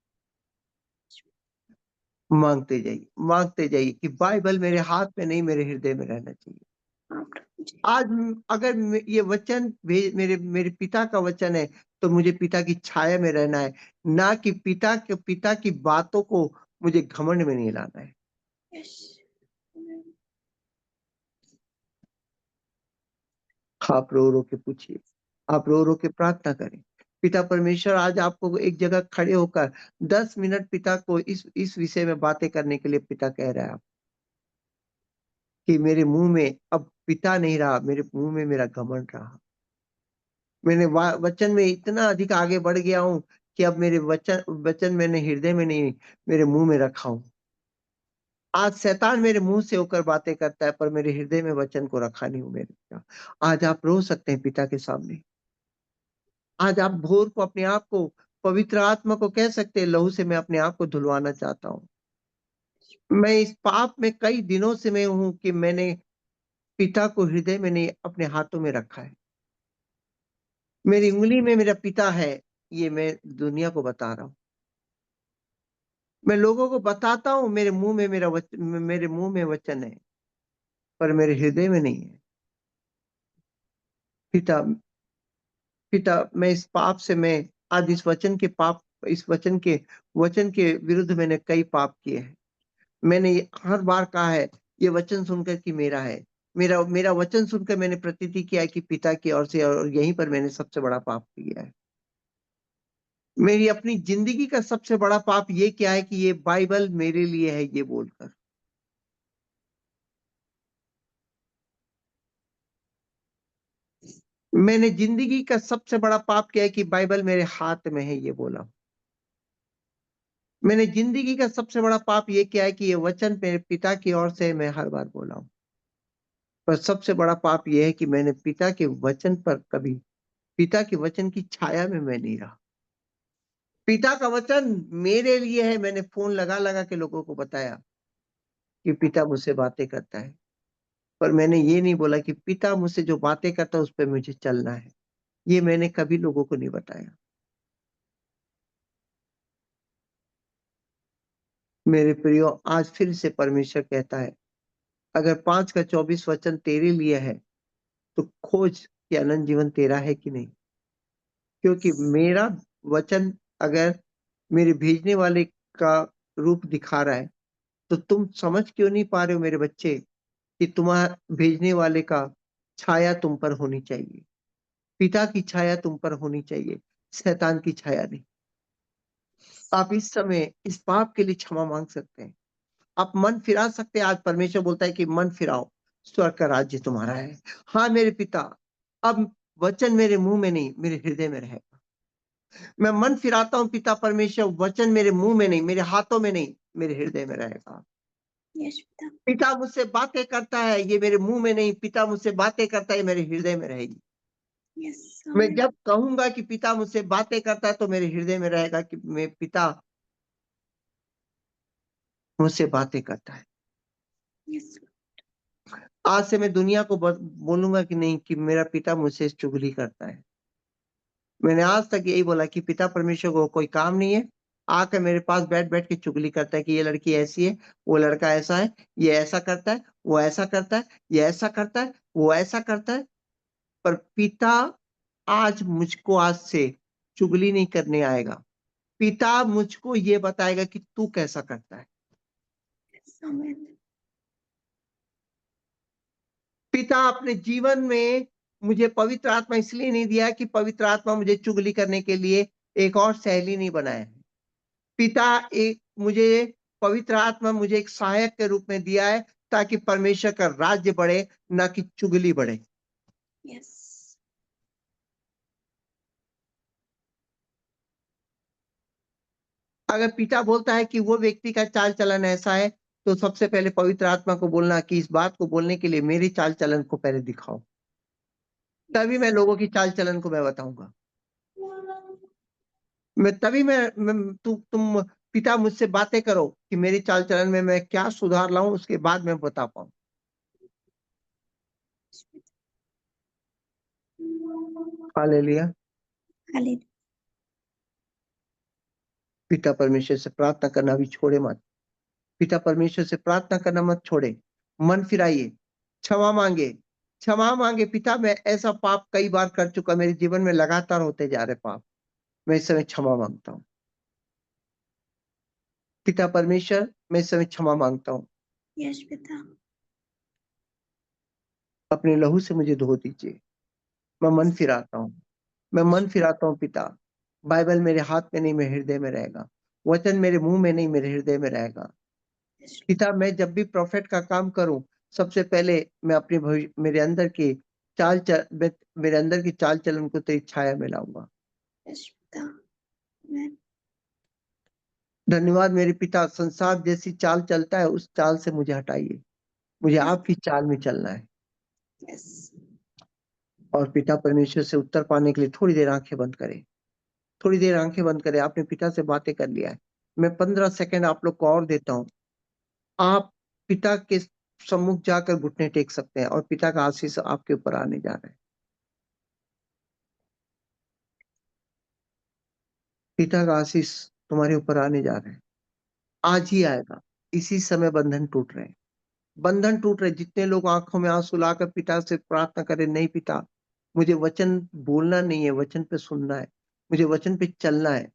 मांगते जाइए कि बाइबल मेरे हाथ में नहीं, मेरे हृदय में रहना चाहिए। हाँ प्रभु जी। आज अगर ये वचन मेरे मेरे पिता का वचन है, तो मुझे पिता की छाया में रहना है, ना कि पिता की बातों को मुझे घमंड में नहीं लाना है। यस, आमीन। आप रो रो के पूछिए, आप रो रो के प्रार्थना करें। पिता परमेश्वर आज आपको एक जगह खड़े होकर 10 मिनट पिता को इस विषय में बातें करने के लिए पिता कह रहा है आप कि मेरे मुंह में अब पिता नहीं रहा, मेरे मुंह में मेरा घमंड रहा। मैंने वचन में इतना अधिक आगे बढ़ गया हूं कि अब मेरे वचन वचन मैंने हृदय में नहीं, मेरे मुंह में रखा हूं। आज शैतान मेरे मुंह से होकर बातें करता है, पर मेरे हृदय में वचन को रखा नहीं हूं मेरे पिता। आज आप रो सकते हैं पिता के सामने। आज आप भोर को अपने आप को, पवित्र आत्मा को कह सकते हैं, लहू से मैं अपने आप को धुलवाना चाहता हूँ। मैं इस पाप में कई दिनों से मैं हूँ कि मैंने पिता को हृदय में नहीं, अपने हाथों में रखा है। मेरी उंगली में मेरा पिता है, ये मैं दुनिया को बता रहा हूँ। मैं लोगों को बताता हूँ, मेरे मुंह में वचन है, पर मेरे हृदय में नहीं है। पिता पिता, मैं इस पाप से, मैं आज इस वचन के विरुद्ध मैंने कई पाप किए हैं। मैंने हर बार कहा है, ये वचन सुनकर कि मेरा है, मेरा मेरा वचन सुनकर मैंने प्रतीति किया है कि पिता की ओर से, और यहीं पर मैंने सबसे बड़ा पाप किया है। मेरी अपनी जिंदगी का सबसे बड़ा पाप ये क्या है कि ये बाइबल मेरे लिए है, ये बोलकर। मैंने जिंदगी का सबसे बड़ा पाप किया है कि बाइबल मेरे हाथ में है, ये बोला। मैंने जिंदगी का सबसे बड़ा पाप ये किया है कि ये वचन मेरे पिता की ओर से, मैं हर बार बोला हूं। पर सबसे बड़ा पाप ये है कि मैंने पिता के वचन की छाया में मैं नहीं रहा। पिता का वचन मेरे लिए है, मैंने फोन लगा लगा के लोगों को बताया कि पिता मुझसे बातें करता है, पर मैंने ये नहीं बोला कि पिता मुझसे जो बातें करता है उस पर मुझे चलना है। ये मैंने कभी लोगों को नहीं बताया। मेरे प्रियो, आज फिर से परमेश्वर कहता है, अगर 5 का 24 वचन तेरे लिए है, तो खोज कि अनंत जीवन तेरा है कि नहीं। क्योंकि मेरा वचन अगर मेरे भेजने वाले का रूप दिखा रहा है, तो तुम समझ क्यों नहीं पा रहे हो मेरे बच्चे कि तुम्हारा भेजने वाले का छाया तुम पर होनी चाहिए। पिता की छाया तुम पर होनी चाहिए, शैतान की छाया नहीं। आप इस समय इस पाप के लिए क्षमा मांग सकते हैं। आप मन फिरा सकते हैं। आज परमेश्वर बोलता है कि मन फिराओ, स्वर्ग का राज्य तुम्हारा है। हाँ मेरे पिता, अब वचन मेरे मुंह में नहीं, मेरे हृदय में रहेगा। मैं मन फिराता हूँ पिता परमेश्वर, वचन मेरे मुंह में नहीं, मेरे हाथों में नहीं, मेरे हृदय में रहेगा। यस पिता। पिता मुझसे बातें करता है, ये मेरे मुंह में नहीं, पिता मुझसे बातें करता है, मेरे हृदय में रहेगी। यस, मैं आमीन। जब कहूंगा कि पिता मुझसे बातें करता है, तो मेरे हृदय में रहेगा कि मैं पिता मुझसे बातें करता है। यस। आज से मैं दुनिया को बोलूंगा कि नहीं, कि मेरा पिता मुझसे चुगली करता है। मैंने आज तक यही बोला कि पिता परमेश्वर को कोई काम नहीं है, आकर मेरे पास बैठ बैठ के चुगली करता है कि ये लड़की ऐसी है, वो लड़का ऐसा है, ये ऐसा करता है, वो ऐसा करता है, ये ऐसा करता है, वो ऐसा करता है। पर पिता आज मुझको आज से चुगली नहीं करने आएगा। पिता मुझको ये बताएगा कि तू कैसा करता है। यस, आमीन। पिता अपने जीवन में मुझे पवित्र आत्मा इसलिए नहीं दिया कि पवित्र आत्मा मुझे चुगली करने के लिए एक और सहेली नहीं बनाया है। पिता एक मुझे पवित्र आत्मा मुझे एक सहायक के रूप में दिया है ताकि परमेश्वर का राज्य बढ़े, ना कि चुगली बढ़े। यस। अगर पिता बोलता है कि वो व्यक्ति का चाल चलन ऐसा है, तो सबसे पहले पवित्र आत्मा को बोलना कि इस बात को बोलने के लिए मेरी चाल चलन को पहले दिखाओ, तभी मैं लोगों की चाल चलन को मैं बताऊंगा। मैं तभी मैं तुम पिता मुझसे बातें करो कि मेरी चाल चलन में मैं क्या सुधार लाऊं, उसके बाद मैं बता पाऊं। हालेलुया। हालेलुया। पिता परमेश्वर से प्रार्थना करना भी छोड़े मत। पिता परमेश्वर से प्रार्थना करना मत छोड़े। मन फिराइए, क्षमा मांगे, क्षमा मांगे। पिता मैं ऐसा पाप कई बार कर चुका, मेरे जीवन में लगातार होते जा रहे पाप, मैं इस समय क्षमा मांगता हूँ। पिता परमेश्वर मैं इस समय क्षमा मांगता हूँ। यस पिता। अपने लहू से मुझे धो दीजिए। मैं मन फिराता हूँ, मैं मन फिराता हूँ पिता। बाइबल मेरे हाथ में नहीं, मेरे हृदय में रहेगा। वचन मेरे मुंह में नहीं, मेरे हृदय में रहेगा। पिता मैं जब भी प्रोफेट का काम करूं, सबसे पहले मैं अपने भविष्य मेरे अंदर की मेरे अंदर की चाल चलन को तेरी छाया में लाऊंगा। यस पिता। आमेन। धन्यवाद मेरे पिता, संसार जैसी चाल चलता है उस चाल से मुझे हटाइए, मुझे आपकी चाल में चलना है। यस। और पिता परमेश्वर से उत्तर पाने के लिए थोड़ी देर आंखें बंद करें, थोड़ी देर आंखें बंद करें। आपने पिता से बातें कर लिया है, मैं 15 सेकंड आप लोग को और देता हूँ। आप पिता के सम्मुख जाकर घुटने टेक सकते हैं और पिता का आशीष आपके ऊपर आने जा रहा है। पिता का आशीष तुम्हारे ऊपर आने जा रहा है, आज ही आएगा। इसी समय बंधन टूट रहे हैं, बंधन टूट रहे। जितने लोग आंखों में आंसू लाकर पिता से प्रार्थना करें, नहीं पिता मुझे वचन बोलना नहीं है, वचन पे सुनना है, मुझे वचन पे चलना है।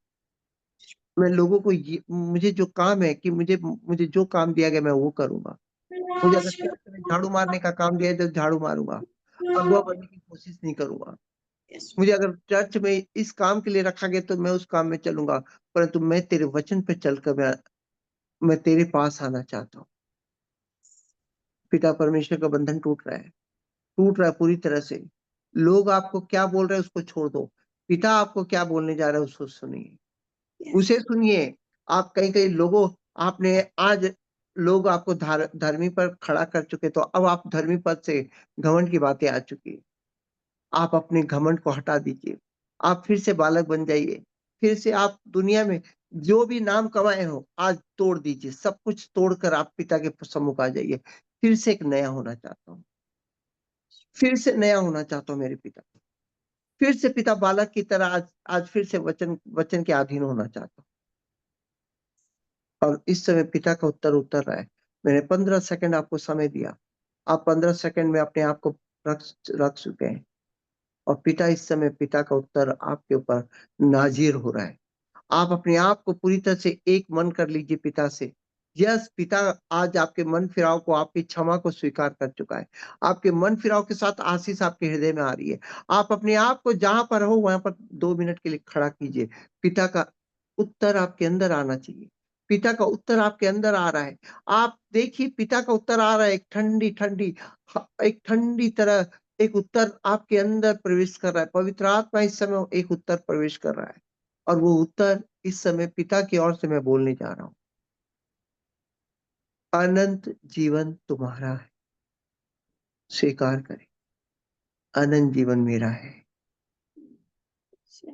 मैं लोगों को मुझे जो काम है कि मुझे मुझे जो काम दिया गया मैं वो करूंगा। मुझे अगर चर्च में झाड़ू मारने का काम दिया है तो झाड़ू मारूंगा, अगुआ बनने की कोशिश नहीं करूंगा। यस। मुझे अगर चर्च में इस काम के लिए रखा गया तो मैं उस काम में चलूंगा, परंतु मैं तेरे वचन पे चलकर मैं तेरे पास आना चाहता हूँ। पिता परमेश्वर का बंधन टूट रहा है, टूट रहा है पूरी तरह से। लोग आपको क्या बोल रहे हैं उसको छोड़ दो, पिता आपको क्या बोलने जा रहा है उसको सुनिए, यस। उसे सुनिए। आप कई कई लोगों आपने आज लोग आपको धर्मी पर खड़ा कर चुके, तो अब आप धर्मी पद से घमंड की बातें आ चुकी है। आप अपने घमंड को हटा दीजिए, आप फिर से बालक बन जाइए। फिर से आप दुनिया में जो भी नाम कमाए हो आज तोड़ दीजिए, सब कुछ तोड़कर आप पिता के सम्मुख आ जाइए। फिर से एक नया होना चाहता हूँ, फिर से नया होना चाहता हूँ मेरे पिता। फिर से पिता बालक की तरह आज आज फिर से वचन वचन के अधीन होना चाहता हूँ। और इस समय पिता का उत्तर उतर रहा है। मैंने 15 सेकंड आपको समय दिया, आप 15 सेकंड में अपने आप को रख रख चुके हैं। और पिता इस समय पिता का उत्तर आपके ऊपर नाजिर हो रहा है। आप अपने आप को पूरी तरह से एक मन कर लीजिए पिता से। यस पिता आज आपके मन फिराव को, आपकी क्षमा को स्वीकार कर चुका है। आपके मन फिराव के साथ आशीष आपके हृदय में आ रही है। आप अपने आप को जहां पर हो वहां पर 2 मिनट के लिए खड़ा कीजिए। पिता का उत्तर आपके अंदर आना चाहिए, पिता का उत्तर आपके अंदर आ रहा है। आप देखिए पिता का उत्तर आ रहा है, एक ठंडी ठंडी एक ठंडी तरह एक उत्तर आपके अंदर प्रवेश कर रहा है। पवित्र आत्मा इस समय एक उत्तर प्रवेश कर रहा है और वो उत्तर इस समय पिता की ओर से मैं बोलने जा रहा हूं। अनंत जीवन तुम्हारा है, स्वीकार करें। अनंत जीवन मेरा है।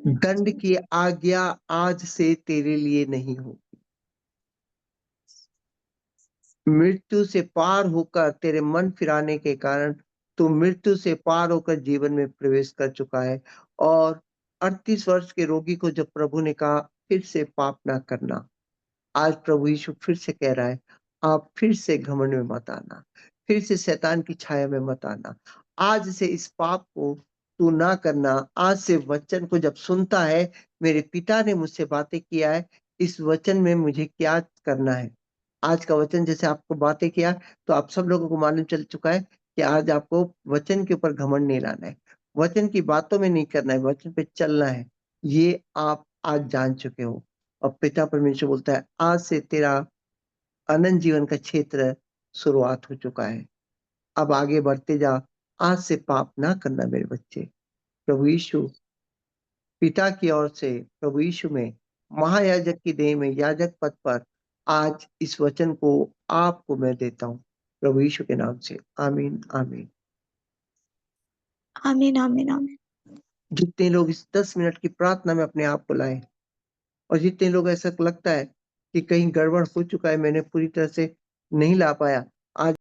दंड की आज्ञा आज से तेरे लिए नहीं होगी। मृत्यु से पार होकर तेरे मन फिराने के कारण तू मृत्यु से पार होकर जीवन में प्रवेश कर चुका है। और 38 वर्ष के रोगी को जब प्रभु ने कहा फिर से पाप ना करना, आज प्रभु यीशु फिर से कह रहा है आप फिर से घमंड में मत आना, फिर से शैतान की छाया में मत आना। आज से इस पाप को तू ना करना। आज से वचन को जब सुनता है, मेरे पिता ने मुझसे बातें किया है, इस वचन में मुझे क्या करना है। आज का वचन जैसे आपको बातें किया, तो आप सब लोगों को मालूम चल चुका है कि आज आपको वचन के ऊपर घमंड नहीं लाना है, वचन की बातों में नहीं करना है, वचन पे चलना है। ये आप आज जान चुके हो। और पिता परमेश्वर बोलता है आज से तेरा अनंत जीवन का क्षेत्र शुरुआत हो चुका है। अब आगे बढ़ते जा, आज से पाप ना करना मेरे बच्चे। प्रभु यीशु पिता की ओर से प्रभु यीशु में महायाजक की देह में याजक पद पर आज इस वचन को आपको मैं देता हूँ प्रभु यीशु के नाम से। आमीन आमीन। आमीन आमीन आमीन। जितने लोग इस 10 मिनट की प्रार्थना में अपने आप को लाए और जितने लोग ऐसा लगता है कि कहीं गड़बड़ हो चुका है, मैंने पूरी तरह से नहीं ला पाया, आज